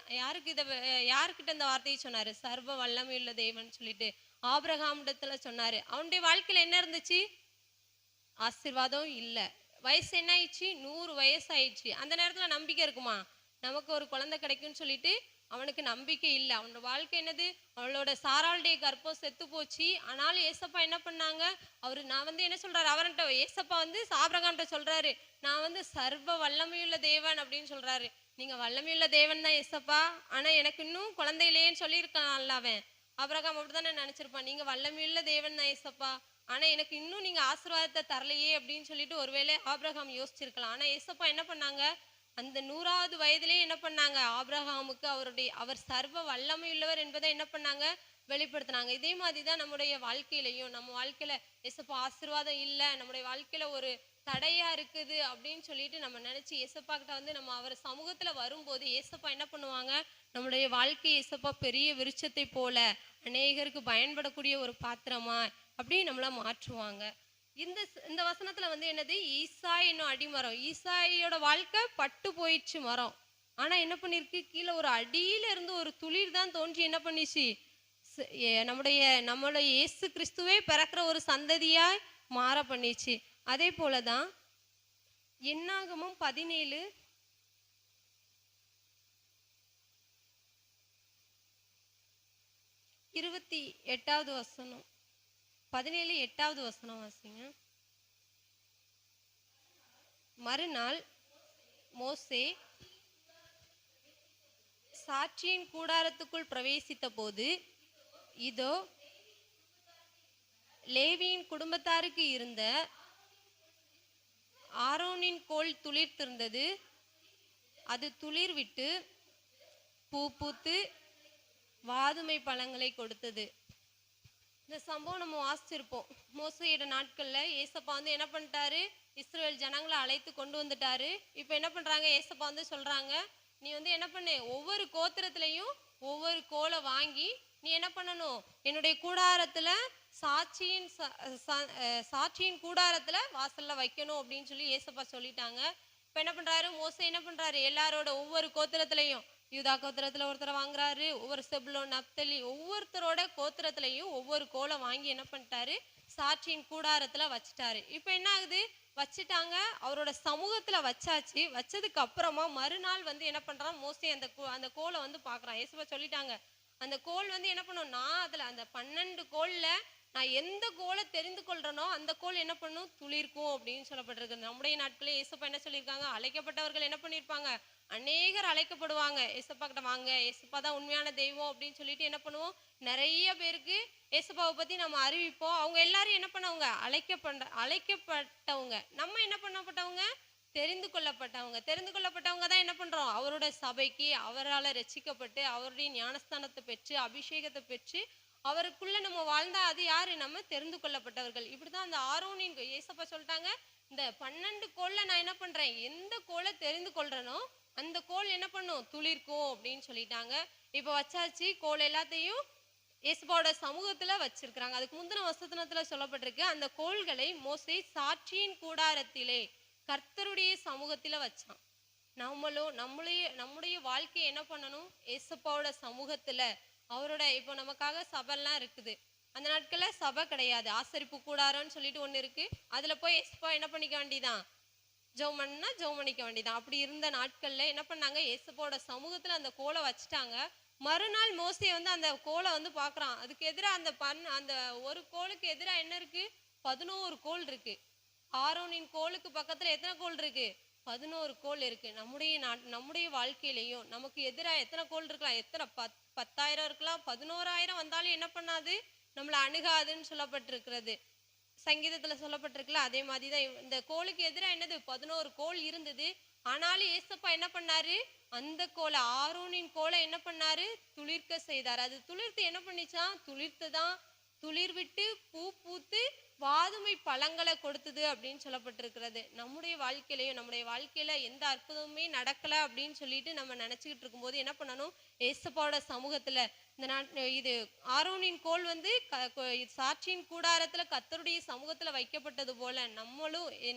யாருக்கிட்ட இந்த வார்த்தையை சொன்னாரு, சர்வ வல்லமையுள்ள தேவன் சொல்லிட்டு ஆபிரகாமிடத்துல சொன்னாரு. அவனுடைய வாழ்க்கையில என்ன இருந்துச்சு, ஆசீர்வாதம் இல்லை. வயசு என்ன ஆயிடுச்சு, 100 வயசு ஆயிடுச்சு. அந்த நேரத்துல நம்பிக்கை இருக்குமா, நமக்கு ஒரு குழந்தை கிடைக்கும்னு சொல்லிட்டு அவனுக்கு நம்பிக்கை இல்லை. அவனோட வாழ்க்கை என்னது, அவளோட சாராளுடைய கர்ப்பம் செத்து போச்சு. ஆனாலும் ஏசப்பா என்ன பண்ணாங்க, நான் வந்து என்ன சொல்றாரு, அவர்கிட்ட ஏசப்பா வந்து ஆபிரகாம்கிட்ட சொல்றாரு, நான் வந்து சர்வ வல்லமையுள்ள தேவன் அப்படின்னு சொல்றாரு. நீங்க வல்லமையுள்ள தேவன் தான் ஏசப்பா, ஆனா எனக்கு இன்னும் குழந்தை இல்லையேன்னு சொல்லியிருக்கான்ல அவன். ஆபிரகாம் அப்படித்தானே நினைச்சிருப்பான், நீங்க வல்லமையுள்ள தேவன் தான் ஏசப்பா, ஆனா எனக்கு இன்னும் நீங்க ஆசீர்வாதத்தை தரலையே அப்படின்னு சொல்லிட்டு ஒருவேளை ஆபிரகாம் யோசிச்சிருக்கலாம். ஆனா ஏசப்பா என்ன பண்ணாங்க, அந்த 100வது வயதிலேயே என்ன பண்ணாங்க, ஆபிரகாமுக்கு அவர் சர்வ வல்லமையுள்ளவர் என்பதை என்ன பண்ணாங்க, வெளிப்படுத்தினாங்க. இதே மாதிரிதான் நம்முடைய வாழ்க்கையிலையும், நம்ம வாழ்க்கையில ஏசப்பா ஆசீர்வாதம் இல்லை, நம்முடைய வாழ்க்கையில ஒரு தடையா இருக்குது அப்படின்னு சொல்லிட்டு நம்ம நினைச்சு ஏசப்பா கிட்ட வந்து நம்ம அவர் சமூகத்துல வரும்போது ஏசப்பா என்ன பண்ணுவாங்க, நம்முடைய வாழ்க்கை ஏசப்பா பெரிய விருட்சத்தை போல அநேகருக்கு பயன்படக்கூடிய ஒரு பாத்திரமா அப்படி நம்மள மாற்றுவாங்க. இந்த வசனத்துல வந்து என்னது, ஈசாய் என்னும் அடிமரம். ஈசாயோட வாழ்க்கை பட்டு போயிடுச்சு மரம். ஆனா என்ன பண்ணிருக்கு, கீழே ஒரு அடியில இருந்து ஒரு துளிர் தான் தோன்றி என்ன பண்ணிச்சு, நம்முடைய நம்மளுடைய இயேசு கிறிஸ்துவே பிறக்கிற ஒரு சந்ததியாய் மாற பண்ணிச்சு. அதே போலதான் என்னாகமம் 17:28 வசனம். 17:8 வசனம் வாசிங்க. மறுநாள் மோசே சாட்சியின் கூடாரத்துக்குள் பிரவேசித்த போது, இதோ லேவியின் குடும்பத்தாருக்கு இருந்த ஆரோனின் கோல் துளிர்த்திருந்தது. அது துளிர் விட்டு பூ பூத்து வாதுமை பழங்களை கொடுத்தது. இந்த சம்பவம் நம்ம வாசிச்சிருப்போம். மோசையோட நாட்கள்ல ஏசப்பா வந்து என்ன பண்ணிட்டாரு, இஸ்ரவேல் ஜனங்களை அழைத்து கொண்டு வந்துட்டாரு. இப்போ என்ன பண்றாங்க, ஏசப்பா வந்து சொல்றாங்க, நீ வந்து என்ன பண்ணு, ஒவ்வொரு கோத்திரத்திலையும் ஒவ்வொரு கோலை வாங்கி நீ என்ன பண்ணணும், என்னுடைய கூடாரத்துல சாட்சியின் கூடாரத்துல வாசல்ல வைக்கணும் அப்படின்னு சொல்லி ஏசப்பா சொல்லிட்டாங்க. இப்ப என்ன பண்றாரு, மோசே என்ன பண்றாரு, எல்லாரோட ஒவ்வொரு கோத்திரத்திலையும், யூதா கோத்திரத்துல ஒருத்தரை வாங்குறாரு, ஒவ்வொரு செபுலோன் நப்தலி ஒவ்வொருத்தரோட கோத்திரத்திலையும் ஒவ்வொரு கோலை வாங்கி என்ன பண்ணிட்டாரு, சாட்சியின் கூடாரத்துல வச்சுட்டாரு. இப்ப என்ன ஆகுது, வச்சுட்டாங்க, அவரோட சமூகத்துல வச்சாச்சு. வச்சதுக்கு அப்புறமா மறுநாள் வந்து என்ன பண்றான் மோசே, அந்த கோலை வந்து பாக்குறான். ஏசப்பா சொல்லிட்டாங்க, அந்த கோல் வந்து என்ன பண்ணும், நான் அதுல அந்த 12 கோல்ல நான் எந்த கோலை தெரிந்து கொள்றனோ அந்த கோல் என்ன பண்ணும், துளிர்க்கும் அப்படின்னு சொல்லப்பட்டிருக்கு. நம்முடைய நாட்களே ஏசப்பா என்ன சொல்லியிருக்காங்க, அழைக்கப்பட்டவர்கள் என்ன பண்ணியிருப்பாங்க, அநேகர் அழைக்கப்படுவாங்க. ஏசப்பா கிட்ட வாங்க, ஏசப்பா தான் உண்மையான தெய்வம் அப்படின்னு சொல்லிட்டு என்ன பண்ணுவோம், நிறைய பேருக்கு ஏசப்பாவை பத்தி நம்ம அறிவிப்போம். அவங்க எல்லாரும் என்ன பண்ணவங்க, அழைக்கப்பட்டவங்க. நம்ம என்ன பண்ணப்பட்டவங்க, தெரிந்து கொள்ளப்பட்டவங்க தான் என்ன பண்றோம், அவரோட சபைக்கு அவரால் ரட்சிக்கப்பட்டு அவருடைய ஞானஸ்தானத்தை பெற்று அபிஷேகத்தை பெற்று அவருக்குள்ள நம்ம வாழ்ந்தா அது யாரு, நம்ம தெரிந்து கொள்ளப்பட்டவர்கள். இப்படிதான் அந்த ஆரோனின் ஏசப்பா சொல்லிட்டாங்க, இந்த 12 கோல்ல நான் என்ன பண்றேன், எந்த கோலை தெரிந்து கொள்றனோ அந்த கோல் என்ன பண்ணும், துளிர்க்கும் அப்படின்னு சொல்லிட்டாங்க. இப்ப வச்சாச்சு, கோல் எல்லாத்தையும் இயேசுவோட சமூகத்துல வச்சிருக்கிறாங்க. அதுக்கு முந்தின வசனத்துல சொல்லப்பட்டிருக்கு, அந்த கோல்களை மோசே சாட்சியின் கூடாரத்திலே கர்த்தருடைய சமூகத்துல வச்சான். நம்முடைய வாழ்க்கையை என்ன பண்ணணும், ஏசப்பாவோட சமூகத்துல அவரோட, இப்போ நமக்காக சபைலாம் இருக்குது. அந்த நாட்கள்ல சபை கிடையாது, ஆசரிப்பு கூடாரம்னு சொல்லிட்டு ஒண்ணு இருக்கு. அதுல போய் ஏசப்பா என்ன பண்ணிக்க வேண்டியதான், ஜெபம் பண்ணிக்க வேண்டியதான். அப்படி இருந்த நாட்கள்ல என்ன பண்ணாங்க, ஏசப்பாவோட சமூகத்துல அந்த கோலை வச்சுட்டாங்க. மறுநாள் மோசே வந்து அந்த கோலை வந்து பாக்குறான். அதுக்கு எதிராக அந்த ஒரு கோலுக்கு எதிராக என்ன இருக்கு, 11 கோல் இருக்கு. ஆரோனின் கோலுக்கு பக்கத்துல எத்தனை கோல் இருக்கு, 11 கோல் இருக்கு. நம்முடைய வாழ்க்கையிலையும் நமக்கு எதிராக எத்தனை கோல் இருக்கலாம், எத்தனை 10,000 இருக்கலாம், 11,000 வந்தாலும் என்ன பண்ணாது, நம்மளை அணுகாதுன்னு சொல்லப்பட்டிருக்கிறது. சங்கீதத்துல சொல்லப்பட்டிருக்குல்ல, அதே மாதிரிதான் இந்த கோலுக்கு எதிராக என்னது, 11 கோல் இருந்தது. ஆனாலும் ஏசப்பா என்ன பண்ணாரு, அந்த கோலை, ஆரோனின் கோலை என்ன பண்ணாரு, துளிர்க்க செய்தார். அது துளிர்த்து என்ன பண்ணிச்சான், துளிர் விட்டு பூ பூத்து வாதுமை பழங்களை கொடுத்தது அப்படின்னு சொல்லப்பட்டிருக்கிறது. நம்முடைய வாழ்க்கையில எந்த அற்புதமுமே நடக்கல அப்படின்னு சொல்லிட்டு நம்ம நினைச்சுக்கிட்டு இருக்கும்போது என்ன பண்ணணும், ஏசப்பாவோட சமூகத்துல இது ஆரோனின் கோல் வந்து சாட்சியின் கூடாரத்துல கர்த்தருடைய சமூகத்துல வைக்கப்பட்டது போல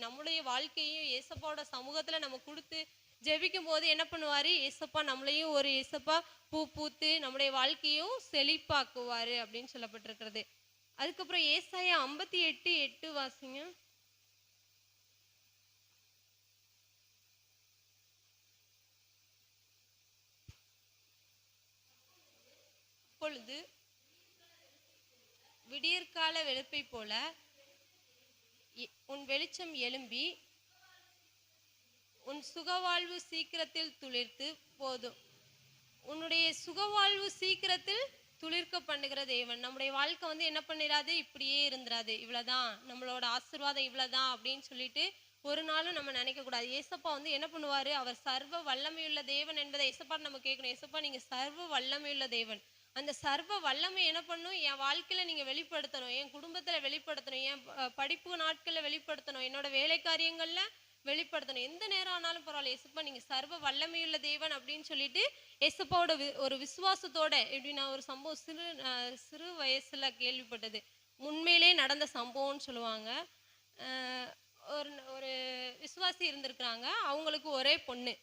நம்முடைய வாழ்க்கையும் ஏசப்பாவோட சமூகத்துல நம்ம கொடுத்து ஜெபிக்கும் போது என்ன பண்ணுவாரு, ஏசப்பா நம்மளையும் ஒரு ஏசப்பா பூ பூத்து நம்முடைய வாழ்க்கையும் செழிப்பாக்குவாரு அப்படின்னு சொல்லப்பட்டிருக்கிறது. அதுக்கப்புறம் ஏசாயா 58:8 வாசிங்க. அப்பொழுது விடியற்கால வெளுப்பை போல உன் வெளிச்சம் எழும்பி உன் சுகவாழ்வு சீக்கிரத்தில் துளிர்த்து போதும். உன்னுடைய சுகவாழ்வு சீக்கிரத்தில் துளிர்க்க பண்ணுகிற தேவன். நம்முடைய வாழ்க்கை வந்து என்ன பண்ணிடாது, இப்படியே இருந்துராது, இவ்வளவுதான் நம்மளோட ஆசீர்வாதம் இவ்வளவுதான் அப்படின்னு சொல்லிட்டு ஒரு நாளும் நம்ம நினைக்க கூடாது. ஏசப்பா வந்து என்ன பண்ணுவாரு, அவர் சர்வ வல்லமையுள்ள தேவன் என்பதை ஏசப்பா நம்ம கேட்கணும். ஏசப்பா நீங்க சர்வ வல்லமையுள்ள தேவன், அந்த சர்வ வல்லமை என்ன பண்ணும், என் வாழ்க்கையில நீங்க வெளிப்படுத்தணும், என் குடும்பத்துல வெளிப்படுத்தணும், என் படிப்பு நாட்கள்ல வெளிப்படுத்தணும், என்னோட வேலை காரியங்கள்ல வெளிப்படுத்தணும். எந்த நேரம் ஆனாலும் பரவாயில்ல, ஏசப்பா நீங்க சர்வ வல்லமையுள்ள தேவன் அப்படின்னு சொல்லிட்டு ஏசப்பாவோட ஒரு விசுவாசத்தோட. இப்படி நான் ஒரு சம்பவம் சிறு வயசுல கேள்விப்பட்டது, உண்மையிலே நடந்த சம்பவம்னு சொல்லுவாங்க. ஒரு விசுவாசி இருந்திருக்கிறாங்க, அவங்களுக்கு ஒரே பொண்ணு.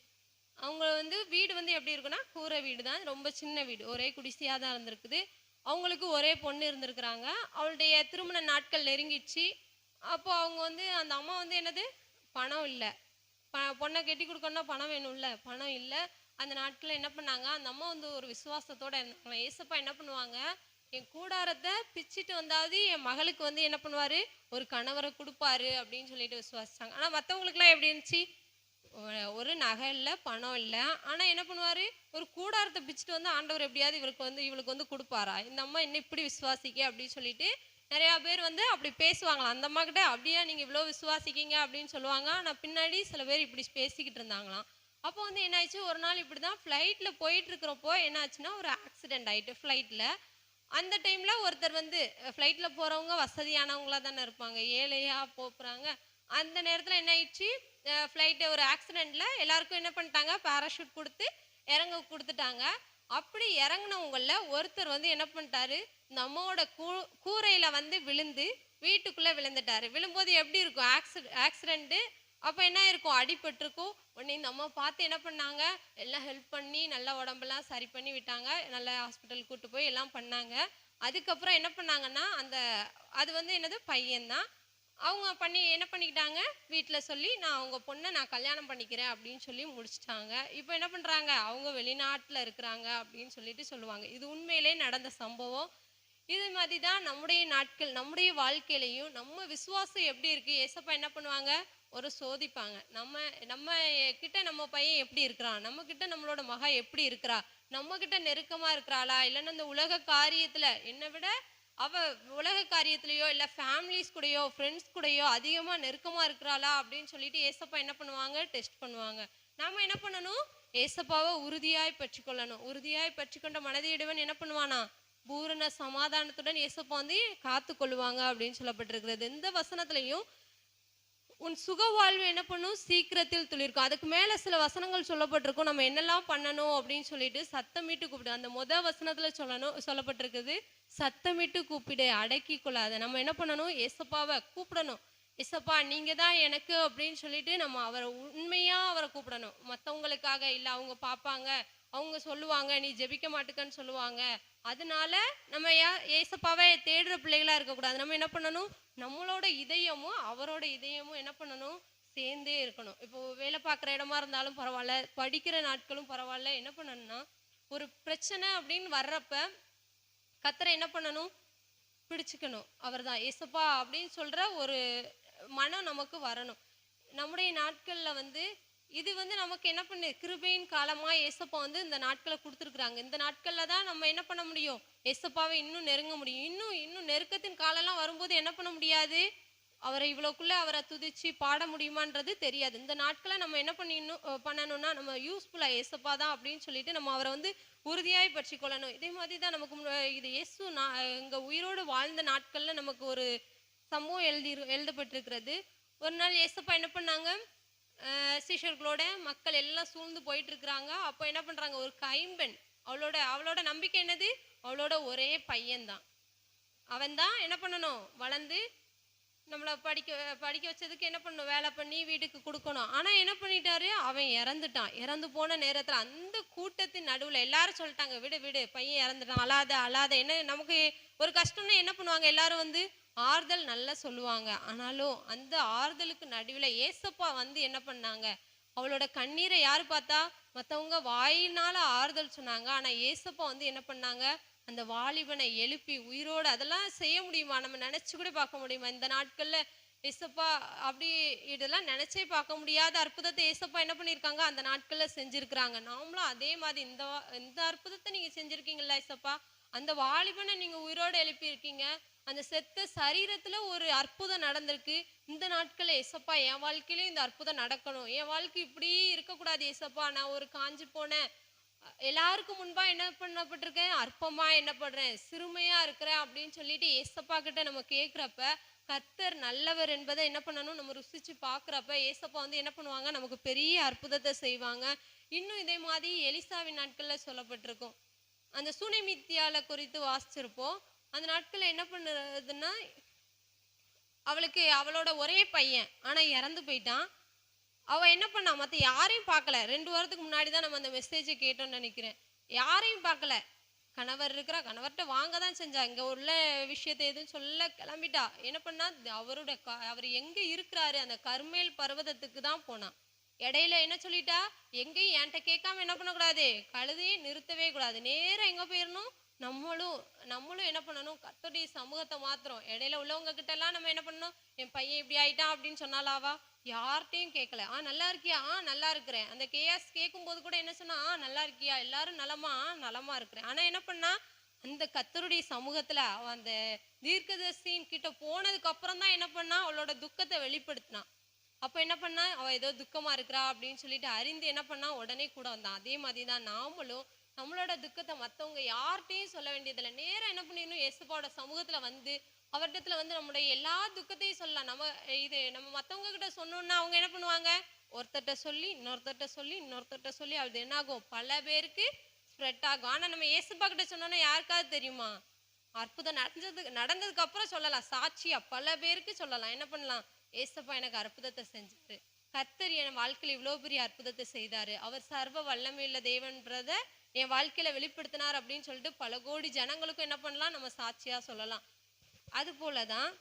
அவங்க வந்து வீடு வந்து எப்படி இருக்குன்னா கூரை வீடு தான், ரொம்ப சின்ன வீடு, ஒரே குடிசையாக தான் இருந்திருக்குது. அவங்களுக்கு ஒரே பொண்ணு இருந்திருக்கிறாங்க. அவளுடைய திருமண நாட்கள் நெருங்கிடுச்சு. அப்போ அவங்க வந்து அந்த அம்மா வந்து என்னது, பணம் இல்லை, பொண்ணை கட்டி கொடுக்கணும்னா பணம் வேணும்ல, பணம் இல்லை. அந்த நாட்களில் என்ன பண்ணாங்க, அந்த அம்மா வந்து ஒரு விசுவாசத்தோட இருந்தாங்க. ஏசப்பா என்ன பண்ணுவாங்க, என் கூடாரத்தை பிச்சுட்டு வந்தாவது என் மகளுக்கு வந்து என்ன பண்ணுவாரு, ஒரு கணவரை கொடுப்பாரு அப்படின்னு சொல்லிட்டு விசுவாசிச்சாங்க. ஆனால் மற்றவங்களுக்குலாம் எப்படி இருந்துச்சு, ஒரு நகை இல்லை, பணம் இல்லை, ஆனால் என்ன பண்ணுவார், ஒரு கூடாரத்தை பிச்சுட்டு வந்து ஆண்டவர் எப்படியாவது இவளுக்கு வந்து கொடுப்பாரா, இந்த அம்மா என்ன இப்படி விசுவாசிக்க அப்படின்னு சொல்லிட்டு நிறையா பேர் வந்து அப்படி பேசுவாங்களாம். அந்த அம்மா கிட்ட அப்படியா நீங்கள் இவ்வளோ விசுவாசிக்கீங்க அப்படின்னு சொல்லுவாங்க. ஆனால் பின்னாடி சில பேர் இப்படி பேசிக்கிட்டு இருந்தாங்களாம். அப்போ வந்து என்னாச்சு, ஒரு நாள் இப்படி தான் ஃப்ளைட்டில் போயிட்டு இருக்கிறப்போ என்னாச்சுன்னா ஒரு ஆக்சிடென்ட் ஆகிட்டு ஃப்ளைட்டில். அந்த டைமில் ஒருத்தர் வந்து ஃப்ளைட்டில் போகிறவங்க வசதியானவங்களாக தானே இருப்பாங்க, ஏழையாக போகிறாங்க. அந்த நேரத்தில் என்ன ஆயிடுச்சு, ஃப்ளைட்டு ஒரு ஆக்சிடெண்ட்டில் எல்லாருக்கும் என்ன பண்ணிட்டாங்க, பேராஷூட் கொடுத்து இறங்க கொடுத்துட்டாங்க. அப்படி இறங்கினவங்களில் ஒருத்தர் வந்து என்ன பண்ணிட்டாரு, இந்த அம்மாவோட கூரையில் வந்து விழுந்து வீட்டுக்குள்ளே விழுந்துட்டாரு. விழும்போது எப்படி இருக்கும், ஆக்சிடெண்ட்டு அப்போ என்ன இருக்கும், அடிபட்டிருக்கும். உடனே இந்த அம்மா பார்த்து என்ன பண்ணாங்க, எல்லாம் ஹெல்ப் பண்ணி நல்லா உடம்பெல்லாம் சரி பண்ணி விட்டாங்க, நல்ல ஹாஸ்பிட்டல் கூட்டு போய் எல்லாம் பண்ணாங்க. அதுக்கப்புறம் என்ன பண்ணாங்கன்னா, அது வந்து என்னது பையன்தான், அவங்க என்ன பண்ணிக்கிட்டாங்க, வீட்டில் சொல்லி நான் அவங்க பொண்ணை நான் கல்யாணம் பண்ணிக்கிறேன் அப்படின்னு சொல்லி முடிச்சிட்டாங்க. இப்போ என்ன பண்ணுறாங்க, அவங்க வெளிநாட்டில் இருக்கிறாங்க அப்படின்னு சொல்லிட்டு சொல்லுவாங்க. இது உண்மையிலே நடந்த சம்பவம். இது மாதிரி தான் நம்முடைய நாட்கள், நம்முடைய வாழ்க்கையிலையும் நம்ம விசுவாசம் எப்படி இருக்குது, ஏசப்பா என்ன பண்ணுவாங்க, ஒரு சோதிப்பாங்க. நம்ம நம்ம கிட்ட நம்ம பையன் எப்படி இருக்கிறான், நம்ம கிட்ட நம்மளோட மகா எப்படி இருக்கிறா, நம்ம கிட்ட நெருக்கமாக இருக்கிறாளா, இல்லைன்னா இந்த உலக காரியத்தில் என்னை விட அவ உலக காரியத்திலையோ இல்லை ஃபேமிலிஸ் கூடயோ ஃப்ரெண்ட்ஸ் கூடயோ அதிகமாக நெருக்கமாக இருக்கிறாளா அப்படின்னு சொல்லிட்டு ஏசப்பா என்ன பண்ணுவாங்க, டெஸ்ட் பண்ணுவாங்க. நாம என்ன பண்ணணும், ஏசப்பாவை உறுதியாய் பற்றிக்கொள்ளணும். உறுதியாய் பற்றிக்கொண்ட மனதிடுவன் என்ன பண்ணுவானா, பூரண சமாதானத்துடன் ஏசப்பா வந்து காத்து கொள்ளுவாங்க அப்படின்னு சொல்லப்பட்டிருக்கிறது. இந்த வசனத்திலையும் உன் சுக வாழ்வு என்ன பண்ணும், சீக்கிரத்தில் துளிர்க்கும். அதுக்கு மேல சில வசனங்கள் சொல்லப்பட்டிருக்கும், நம்ம என்னெல்லாம் பண்ணணும் அப்படின்னு சொல்லிட்டு சத்தமிட்டு கூப்பிடு. அந்த வசனத்துல சொல்லப்பட்டிருக்குது, சத்தமிட்டு கூப்பிடு, அடக்கி கொள்ளாத. நம்ம என்ன பண்ணணும், ஏசப்பாவை கூப்பிடணும். ஏசப்பா நீங்க தான் எனக்கு அப்படின்னு சொல்லிட்டு நம்ம அவரை உண்மையா அவரை கூப்பிடணும். மற்றவங்களுக்காக இல்லை, அவங்க பார்ப்பாங்க, அவங்க சொல்லுவாங்க நீ ஜெபிக்க மாட்டுக்கன்னு சொல்லுவாங்க, அதனால நம்ம ஏசப்பாவை தேடுற பிள்ளைகளா இருக்கக்கூடாது. நம்ம என்ன பண்ணணும், நம்மளோட இதயமும் அவரோட இதயமும் என்ன பண்ணணும், சேர்ந்தே இருக்கணும். இப்போ வேலை பார்க்குற இடமா இருந்தாலும் பரவாயில்ல, படிக்கிற நாட்களும் பரவாயில்ல, என்ன பண்ணணும்னா ஒரு பிரச்சனை அப்படின்னு வர்றப்ப கத்தரை என்ன பண்ணணும், பிடிச்சுக்கணும். அவர் தான் ஏசப்பா அப்படின்னு சொல்ற ஒரு மனம் நமக்கு வரணும். நம்முடைய நாட்களில் வந்து இது வந்து நமக்கு என்ன பண்ணு, கிருபையின் காலமாக ஏசப்பா வந்து இந்த நாட்களை கொடுத்துருக்குறாங்க. இந்த நாட்களில் தான் நம்ம என்ன பண்ண முடியும், ஏசப்பாவை இன்னும் நெருங்க முடியும். இன்னும் நெருக்கத்தின் காலம்லாம் வரும்போது என்ன பண்ண முடியாது, அவரை இவ்வளோக்குள்ளே அவரை துதிச்சு பாட முடியுமான்றது தெரியாது. இந்த நாட்களை நம்ம என்ன பண்ணணும்னா நம்ம யூஸ்ஃபுல்லாக ஏசப்பா தான் அப்படின்னு சொல்லிட்டு நம்ம அவரை வந்து உறுதியாய் பற்றி கொள்ளணும். இதே மாதிரி தான் நமக்கு இது இயேசு இங்கே உயிரோடு வாழ்ந்த நாட்களில் நமக்கு ஒரு சம்பவம் எழுதப்பட்டிருக்கிறது. ஒரு நாள் ஏசப்பா என்ன பண்ணாங்க, சீஷர்களோட மக்கள் எல்லாம் சூழ்ந்து போயிட்டு இருக்கிறாங்க. அப்போ என்ன பண்றாங்க, ஒரு கைம்பெண், அவளோட நம்பிக்கை என்னது, அவளோட ஒரே பையன்தான், அவன் தான் என்ன பண்ணணும், வளர்ந்து நம்மளை படிக்க வச்சதுக்கு என்ன பண்ணணும், வேலை பண்ணி வீட்டுக்கு கொடுக்கணும். ஆனா என்ன பண்ணிட்டாரு, அவன் இறந்துட்டான். இறந்து போன நேரத்துல அந்த கூட்டத்தின் நடுவுல எல்லாரும் சொல்லிட்டாங்க, விடு விடு பையன் இறந்துட்டான், அழாத. என்ன நமக்கு ஒரு கஷ்டம்னா என்ன பண்ணுவாங்க, எல்லாரும் வந்து ஆறுதல் நல்லா சொல்லுவாங்க. ஆனாலும் அந்த ஆறுதலுக்கு நடுவில் ஏசப்பா வந்து என்ன பண்ணாங்க, அவளோட கண்ணீரை யாரு பார்த்தா, மற்றவங்க வாயினால ஆறுதல் சொன்னாங்க. ஆனால் ஏசப்பா வந்து என்ன பண்ணாங்க, அந்த வாலிபனை எழுப்பி உயிரோடு, அதெல்லாம் செய்ய முடியுமா, நம்ம நினைச்சு கூட பார்க்க முடியுமா இந்த நாட்கள்ல. ஏசப்பா அப்படி இதெல்லாம் நினைச்சே பார்க்க முடியாத அற்புதத்தை ஏசப்பா என்ன பண்ணியிருக்காங்க, அந்த நாட்கள்ல செஞ்சிருக்கிறாங்க. நாமளும் அதே மாதிரி இந்த அற்புதத்தை நீங்க செஞ்சிருக்கீங்களா ஏசப்பா, அந்த வாலிபனை நீங்க உயிரோடு எழுப்பியிருக்கீங்க, அந்த செத்த சரீரத்துல ஒரு அற்புதம் நடந்திருக்கு. இந்த நாட்கள்ல ஏசப்பா என் வாழ்க்கையிலும் இந்த அற்புதம் நடக்கணும், என் வாழ்க்கை இப்படி இருக்கக்கூடாது ஏசப்பா, நான் ஒரு காஞ்சி போனேன், எல்லாருக்கும் முன்பா என்ன பண்ணப்பட்டிருக்கேன், அற்பமா என்ன பண்றேன், சிறுமையா இருக்கிறேன் அப்படின்னு சொல்லிட்டு ஏசப்பா கிட்ட நம்ம கேட்கிறப்ப கர்த்தர் நல்லவர் என்பதை என்ன பண்ணணும், நம்ம ருசிச்சு பார்க்குறப்ப ஏசப்பா வந்து என்ன பண்ணுவாங்க, நமக்கு பெரிய அற்புதத்தை செய்வாங்க. இன்னும் இதே மாதிரி எலிசாவின் நாட்கள்ல சொல்லப்பட்டிருக்கும். அந்த சுனைமித்தியால குறித்து வாசிச்சிருப்போம். அந்த நாட்கள்ல என்ன பண்ணுறதுன்னா, அவளோட ஒரே பையன் ஆனா இறந்து போயிட்டான். அவ என்ன பண்ணா, மத்த யாரையும் பார்க்கல. 2 வாரத்துக்கு முன்னாடி தான் நம்ம அந்த மெசேஜ கேட்டோம்னு நெனைக்கிறேன். யாரையும் பார்க்கல. கணவர் இருக்கிறா, கணவர்ட்ட வாங்க தான் செஞ்சா. இங்க உள்ள விஷயத்த எதுவும் சொல்ல கிளம்பிட்டா. என்ன பண்ணா, அவரு எங்க இருக்கிறாரு, அந்த கர்மேல் பர்வதத்துக்கு தான் போனா. இடையில என்ன சொல்லிட்டா, எங்கேயும் என்ட்ட கேட்காம என்ன பண்ணக்கூடாது, கழுதையை நிறுத்தவே கூடாது. நேரா எங்க போயிரணும், நம்மளும் நம்மளும் என்ன பண்ணணும், கர்த்தருடைய சமூகத்தை மாத்திரம். இடையில உள்ளவங்க கிட்ட எல்லாம் நம்ம என்ன பண்ணணும், என் பையன் இப்படி ஆயிட்டான் அப்படின்னு சொன்னாலாவா, யார்கிட்டையும் கேட்கல. நல்லா இருக்கியா, நல்லா இருக்கிறேன். அந்த கேஸ் கேட்கும் போது கூட என்ன சொன்னா, நல்லா இருக்கியா, எல்லாரும் நலமா, நலமா இருக்கிறேன். ஆனா என்ன பண்ணா, அந்த கர்த்தருடைய சமூகத்துல அவ அந்த தீர்க்கதரிசியின் கிட்ட போனதுக்கு அப்புறம் தான் என்ன பண்ணா, அவளோட துக்கத்தை வெளிப்படுத்தினா. அப்ப என்ன பண்ணா, அவ ஏதோ துக்கமா இருக்கிறா அப்படின்னு சொல்லிட்டு அறிந்து என்ன பண்ணா, உடனே கூட வந்தான். அதே மாதிரிதான் நாமளும் நம்மளோட துக்கத்தை மத்தவங்க யார்கிட்டையும் சொல்ல வேண்டியதில்லை. நேரா என்ன பண்ணிடணும், இயேசுவோட சமூகத்துல வந்து அவரிடத்துல வந்து நம்முடைய எல்லா துக்கத்தையும் சொல்லலாம். நம்ம மத்தவங்க கிட்ட சொன்னோம்னா அவங்க என்ன பண்ணுவாங்க, ஒருத்தர்ட்ட சொல்லி இன்னொருத்தர்ட்ட சொல்லி இன்னொருத்தர்ட்ட சொல்லி அது என்ன ஆகும், பல பேருக்கு ஸ்ப்ரெட் ஆகும். ஆனா நம்ம இயேசுப்பா கிட்ட சொன்னோம்னா யாருக்காவது தெரியுமா, அற்புதம் நடந்ததுக்கு அப்புறம் சொல்லலாம், சாட்சியா பல பேருக்கு சொல்லலாம். என்ன பண்ணலாம், ஏசப்பா எனக்கு அற்புதத்தை செஞ்சாரு, கர்த்தர் என் வாழ்க்கையில இவ்வளவு பெரிய அற்புதத்தை செய்தாரு, அவர் சர்வ வல்லமையுள்ள தேவன்றத என் வாழ்க்கையில வெளிப்படுத்தினார் அப்படின்னு சொல்லிட்டு பல கோடி ஜனங்களுக்கும் என்ன பண்ணலாம், நம்ம சாட்சியா சொல்லலாம். அது போலதான்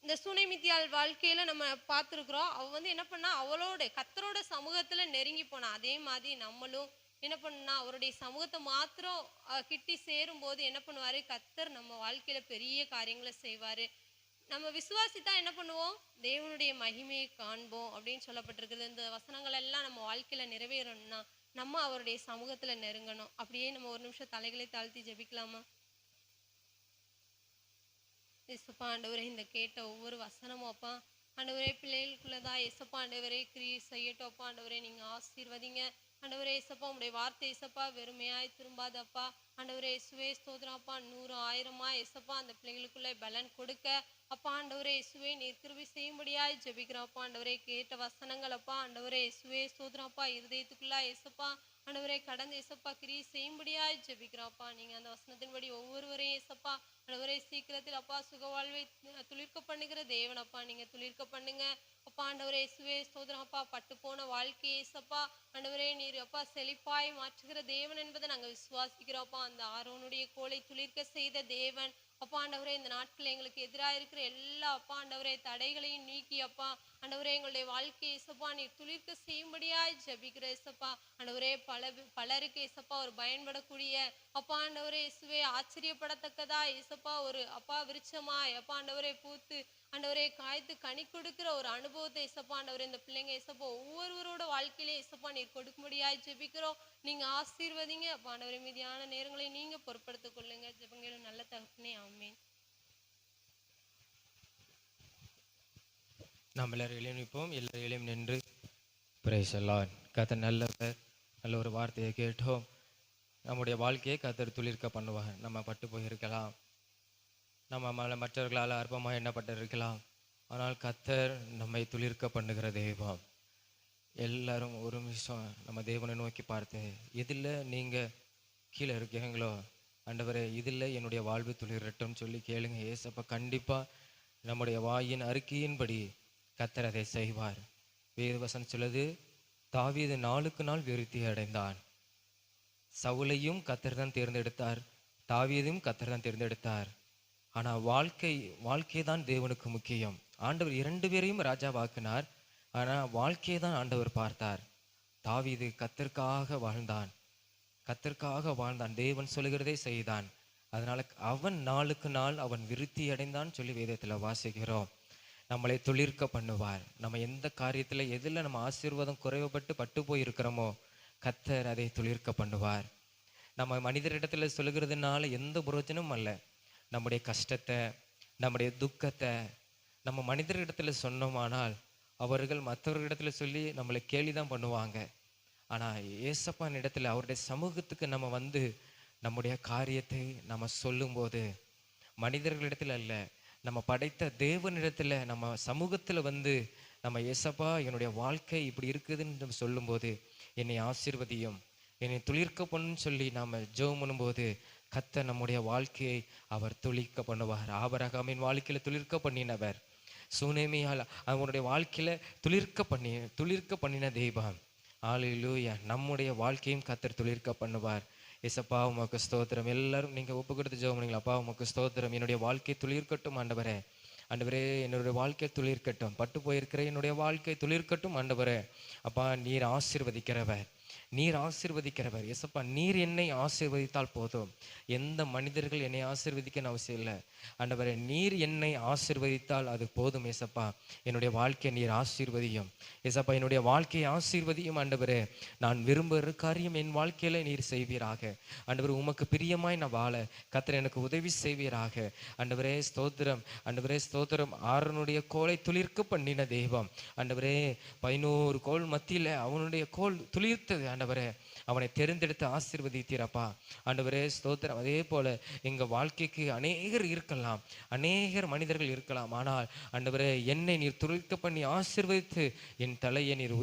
இந்த சுனைமித்தியாள் வாழ்க்கையில நம்ம பார்த்துருக்குறோம். அவ வந்து என்ன பண்ணா, அவளோட கர்த்தரோட சமூகத்துல நெருங்கி போனா. அதே மாதிரி நம்மளும் என்ன பண்ணா, அவருடைய சமூகத்தை மாத்திரம் கிட்டி சேரும் போது என்ன பண்ணுவாரு, கர்த்தர் நம்ம வாழ்க்கையில பெரிய காரியங்களை செய்வாரு. நம்ம விசுவாசித்தா என்ன பண்ணுவோம், தேவனுடைய மகிமையை காண்போம் அப்படின்னு சொல்லப்பட்டிருக்கிறது. இந்த வசனங்கள் எல்லாம் நம்ம வாழ்க்கையில நிறைவேறணும்னா நம்ம அவருடைய சமூகத்துல நெருங்கணும். அப்படியே நம்ம ஒரு நிமிஷம் தலைகளை தாழ்த்தி ஜெபிக்கலாமா? இயேசுப்பா ஆண்டவரே, இந்த கேட்ட ஒவ்வொரு வசனமும் அப்பா ஆண்டவரே பிள்ளைகளுக்குள்ளதா இயேசப்பா ஆண்டவரே கிரியை செய்யட்டும். அப்பா ஆண்டவரே நீங்க ஆசீர்வதிங்க. ஆண்டவரே இயேசப்பா உங்களுடைய வார்த்தை இயேசப்பா வெறுமையாய் திரும்பாதப்பா. ஆண்டவரே இயேசுவே ஸ்தோத்திரம் அப்பா, 100 1000 இயேசப்பா அந்த பிள்ளைகளுக்குள்ள பலன் கொடுக்க அப்பா ஆண்டவரே இயேசுவே நீர் கிருபை செய்யும்படியாய் ஜெபிக்கிறோம். அப்பா ஆண்டவரே கேட்ட வசனங்கள் அப்பா ஆண்டவரே இயேசுவே ஸ்தோத்திரம் அப்பா இருதயத்துக்குள்ளா இயேசப்பா ஆண்டவரே கடந்து இயேசப்பா கிரியை செய்யும்படியாய் ஜெபிக்கிறோம். அப்பா நீங்க அந்த வசனத்தின்படி ஒவ்வொருவரையும் இயேசப்பா ஆண்டவரே சீக்கிரத்தில் அப்பா சுகவாழ்வை துளிர்க்க பண்ணுகிற தேவன் அப்பா நீங்க துளிர்க்க பண்ணுங்க. அப்பா ஆண்டவரே இயேசுவே ஸ்தோத்திரம் அப்பா, பட்டு போன வாழ்க்கையை இயேசப்பா ஆண்டவரே நீர் அப்பா செழிப்பாய் மாற்றுகிற தேவன் என்பதை நாங்க விசுவாசிக்கிறோம். அப்பா அந்த ஆரோனுடைய கோலை துளிர்க்க செய்த தேவன் அப்பா ஆண்டவரே இந்த நாட்கள் எங்களுக்கு எதிராக இருக்கிற எல்லா அப்பா ஆண்டவரே தடைகளையும் நீக்கி அப்பா ஆண்டவரே எங்களுடைய வாழ்க்கையை இயேசப்பா நீர் துளிர்க்க செய்யும்படியாய் ஜெபிக்கிற இயேசப்பா ஆண்டவரே பலருக்கு இயேசப்பா ஒரு பயன்படக்கூடிய அப்பா ஆண்டவரே இயேசுவே ஆச்சரியப்படத்தக்கதா இயேசப்பா ஒரு அப்பா விருட்சமாய் அப்பா ஆண்டவரே பூத்து ஆண்டவரே காய்த்து கனி கொடுக்கிற ஒரு அனுபவத்தை இயேசப்பா ஆண்டவரே இந்த பிள்ளைங்க இயேசப்பா ஒவ்வொருவரோட வாழ்க்கையிலே இயேசப்பா நீர் கொடுக்கும்படியாய் ஜெபிக்கிறோம். நீங்க ஆசீர்வதிங்க. அப்பா ஆண்டவரே மீதியான நேரங்களை நீங்க பொறுப்படுத்திக் கொள்ளுங்க. ஜெபங்களும் நல்ல தகப்பனே, ஆமென். நாம் எல்லாரும் எழுப்பிப்போம். எல்லாரும் நின்று பிரைஸ் எல்லாம். கர்த்தர் நல்லவர். நல்ல ஒரு வார்த்தையை கேட்டோம். நம்முடைய வாழ்க்கையை கர்த்தர் துளிர்க்க பண்ணுவார். நம்ம பட்டு போயிருக்கலாம், நம்ம மற்றவர்களால் அற்பமாக எண்ணப்பட்டிருக்கலாம், ஆனால் கர்த்தர் நம்மை துளிர்க்க பண்ணுகிற தெய்வம். எல்லாரும் ஒரு நிமிஷம் நம்ம தேவனை நோக்கி பார்த்து, இதில் நீங்கள் கீழே இருக்கீங்களோ ஆண்டவரே, இதில் என்னுடைய வாழ்வு துளிரட்டும் சொல்லி கேளுங்க. ஏசப்பா கண்டிப்பாக நம்முடைய வாயின் அறிக்கையின்படி கர்த்தர் அதை செய்வார். வேதவசனம் சொல்லுது, தாவீது நாளுக்கு நாள் விருத்தி அடைந்தான். சவுலையும் கர்த்தர் தான் தேர்ந்தெடுத்தார், தாவீதையும் கர்த்தர் தான் தேர்ந்தெடுத்தார். ஆனால் வாழ்க்கை தான் தேவனுக்கு முக்கியம். ஆண்டவர் 2 பேரையும் ராஜாவாக்கினார், ஆனால் வாழ்க்கையை தான் ஆண்டவர் பார்த்தார். தாவீது கர்த்தருக்காக வாழ்ந்தான், தேவன் சொல்லுகிறதே செய்தான். அதனால அவன் நாளுக்கு நாள் அவன் விருத்தி அடைந்தான் சொல்லி வேதத்தில் வாசிக்கிறோம். நம்மளை துளிர்க்க பண்ணுவார். நம்ம எந்த காரியத்தில் எதில் நம்ம ஆசீர்வாதம் குறைவுபட்டு பட்டு போயிருக்கிறோமோ கர்த்தர் அதை துளிர்க்க பண்ணுவார். நம்ம மனிதரிடத்துல சொல்லுகிறதுனால எந்த பிரயோஜனமும் அல்ல. நம்முடைய கஷ்டத்தை, நம்முடைய துக்கத்தை நம்ம மனிதர்களிடத்துல சொன்னோமானால் அவர்கள் மற்றவர்களிடத்துல சொல்லி நம்மளை கேலி தான் பண்ணுவாங்க. ஆனால் ஏசப்பான் இடத்துல அவருடைய சமூகத்துக்கு நம்ம வந்து நம்முடைய காரியத்தை நம்ம சொல்லும்போது, மனிதர்களிடத்துல அல்ல, நம்ம படைத்த தேவனிடத்துல நம்ம சமூகத்தில் வந்து நம்ம ஏசப்பா என்னுடைய வாழ்க்கை இப்படி இருக்குதுன்னு நம்ம சொல்லும்போது, என்னை ஆசீர்வதியும், என்னை துளிர்க்க பண்ணுன்னு சொல்லி நாம் ஜெபம் பண்ணும்போது கர்த்தர் நம்முடைய வாழ்க்கையை அவர் துளிர்க்க பண்ணுவார். ஆபிரகாமின் வாழ்க்கையில் துளிர்க்க பண்ணினவர், சுனேமியால் அவனுடைய வாழ்க்கையில துளிர்க்க பண்ணின தெய்வம். ஹல்லேலூயா. நம்முடைய வாழ்க்கையும் கர்த்தர் துளிர்க்க பண்ணுவார். ஏசப்பா உமக்கு ஸ்தோத்திரம். எல்லாரும் நீங்க ஒப்பு கொடுத்து ஜெபம் பண்ணுங்களா? அப்பா உமக்கு ஸ்தோத்திரம். என்னுடைய வாழ்க்கை துளிர்க்கட்டும் ஆண்டவரே. ஆண்டவரே என்னுடைய வாழ்க்கை துளிர்க்கட்டும். பட்டு போயிருக்கிற என்னுடைய வாழ்க்கை துளிர்க்கட்டும் ஆண்டவரே. அப்பா நீர் ஆசீர்வதிக்கிறவர், நீர் ஆசீர்வதிக்கிறவர். ஏசப்பா நீர் என்னை ஆசீர்வதித்தால் போதும். எந்த மனிதர்கள் என்னை ஆசீர்வதிக்க அவசியம் இல்லை ஆண்டவரே. நீர் என்னை ஆசீர்வதித்தால் அது போதும் ஏசப்பா. என்னுடைய வாழ்க்கையை நீர் ஆசீர்வதியும் ஏசப்பா. என்னுடைய வாழ்க்கையை ஆசீர்வதியும் ஆண்டவரே. நான் விரும்புகிற காரியம் என் வாழ்க்கையில நீர் செய்வீராக ஆண்டவரே. உமக்கு பிரியமாய் நான் வாழ கர்த்தர் எனக்கு உதவி செய்வீராக ஆண்டவரே. ஸ்தோத்திரம் ஆண்டவரே, ஸ்தோத்திரம். ஆரோனுடைய கோலை துளிர்க்க பண்ணின தெய்வம் ஆண்டவரே. 11 கோல் மத்தியில அவனுடைய கோல் துளிர்த்தது ஆண்டவரே. அவனை தெரிந்தெடுத்து ஆசீர்வதித்தீரப்பா ஆண்டவரே. ஸ்தோத்திரம். அதே போல எங்க வாழ்க்கைக்கு அநேகர் இருக்கலாம், அநேகர் மனிதர்கள் இருக்கலாம். ஆனால் ஆண்டவரே என்னை நீர் துளிர்க்க பண்ணி ஆசீர்வதித்து என் தலையை நீர்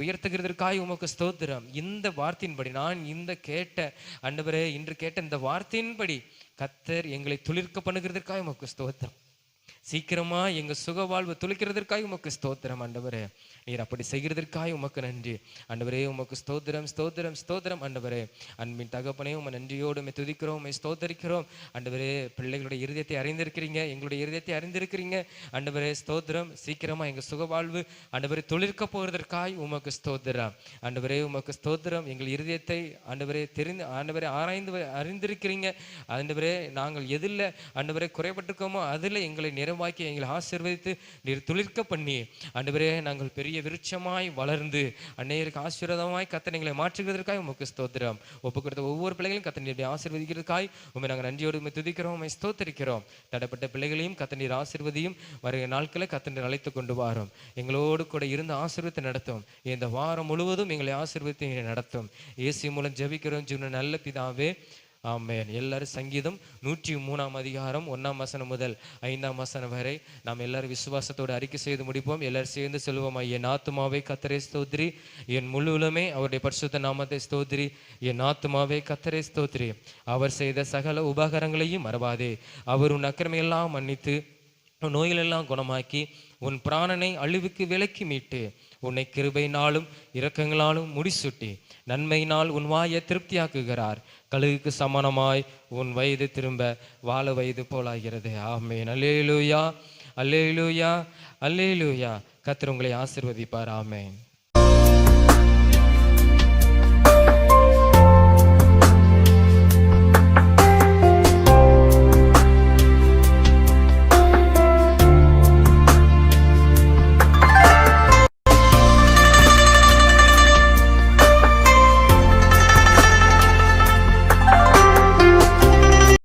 உயர்த்துகிறதற்காக உமக்கு ஸ்தோத்திரம். இந்த வார்த்தையின்படி நான் ஆண்டவரே இன்று கேட்ட இந்த வார்த்தையின்படி கர்த்தர் எங்களை துளிர்க்க பண்ணுகிறதற்காக உமக்கு ஸ்தோத்திரம். சீக்கிரமா எங்க சுக வாழ்வு துளிக்கிறதற்காக உமக்கு ஸ்தோத்திரம் ஆண்டவரே. நீர் அப்படி செய்கிறதற்காக உமக்கு நன்றி ஆண்டவரே. உமக்கு ஸ்தோத்திரம், ஸ்தோத்திரம், ஸ்தோத்திரம் ஆண்டவரே. அன்பின் தகப்பனே உமை நன்றியோடு உம்மை துதிக்கிறோம், உம்மை ஸ்தோத்தரிக்கிறோம் ஆண்டவரே. பிள்ளைகளுடைய இருதயத்தை அறிந்திருக்கிறீங்க, எங்களுடைய இருதயத்தை அறிந்திருக்கிறீங்க ஆண்டவரே. ஸ்தோத்திரம். சீக்கிரமா எங்க சுக வாழ்வு ஆண்டவரே துளிர்க்க போகிறதற்காக உமக்கு ஸ்தோத்திரம் ஆண்டவரே. உமக்கு ஸ்தோத்திரம். எங்கள் இருதயத்தை ஆண்டவரே ஆண்டவரே அறிந்திருக்கிறீங்க ஆண்டவரே. நாங்கள் எதில் ஆண்டவரே குறைபட்டிருக்கோமோ அதில் எங்களை நிறைவாக்கி எங்களை ஆசீர்வதித்து நீர் துளிர்க்க பண்ணி ஆண்டவரே நாங்கள் பெரிய விருட்சமாய் வளர்ந்து அநேகருக்கு ஆசீர்வாதமாய் கர்த்தர் எங்களை மாற்றுகிறதற்காக உமக்கு ஸ்தோத்திரம். ஒப்பு கொடுத்த ஒவ்வொரு பிள்ளைகளையும் கர்த்தர் நீர் ஆசீர்வதிக்கிறதுக்காய் உம்மை நாங்கள் நன்றியோடு உம்மை துதிக்கிறோம், உம்மை ஸ்தோத்தரிக்கிறோம். தடைப்பட்ட பிள்ளைகளையும் கர்த்தர் நீர் ஆசீர்வதியும். வருகிற நாட்களை கர்த்தர் நீர் அழைத்து கொண்டு வாரும். எங்களோடு கூட இருந்து ஆசீர்வதித்து நடத்தும். இந்த வாரம் முழுவதும் எங்களை ஆசீர்வதித்து நடத்தும். இயேசு மூலம் ஜெபிக்கிறோம் ஜீவன நல்ல பிதாவே, ஆமென். எல்லாரும் சங்கீதம் 103 அதிகாரம் 1 முதல் 5 வரை நாம் எல்லாரும் விசுவாசத்தோடு அறிக்கை செய்து முடிப்போம். எல்லாரும் சேர்ந்து சொல்லுவோம். என் ஆத்துமாவே கர்த்தரை ஸ்தோத்திரி, என் முழு உள்ளமே அவருடைய பரிசுத்த நாமத்தை ஸ்தோத்திரி. என் ஆத்துமாவே கர்த்தரை ஸ்தோத்திரி, அவர் செய்த சகல உபகாரங்களையும் மறவாதே. அவர் உன் அக்கிரமையெல்லாம் மன்னித்து உன் நோய்களெல்லாம் குணமாக்கி உன் பிராணனை அழிவுக்கு விலக்கி மீட்டு உன்னை கிருபையினாலும் இரக்கங்களாலும் முடிசூட்டி நன்மையினால் உன் வாயை திருப்தியாக்குகிறார். கழுகுக்கு சமானமாய் உன் வயது திரும்ப வாழ வயது போலாகிறது. ஆமென். அல்லேலூயா, அல்லேலூயா, அல்லேலூயா. கர்த்தர் உங்களை ஆசீர்வதிப்பார். ஆமென்.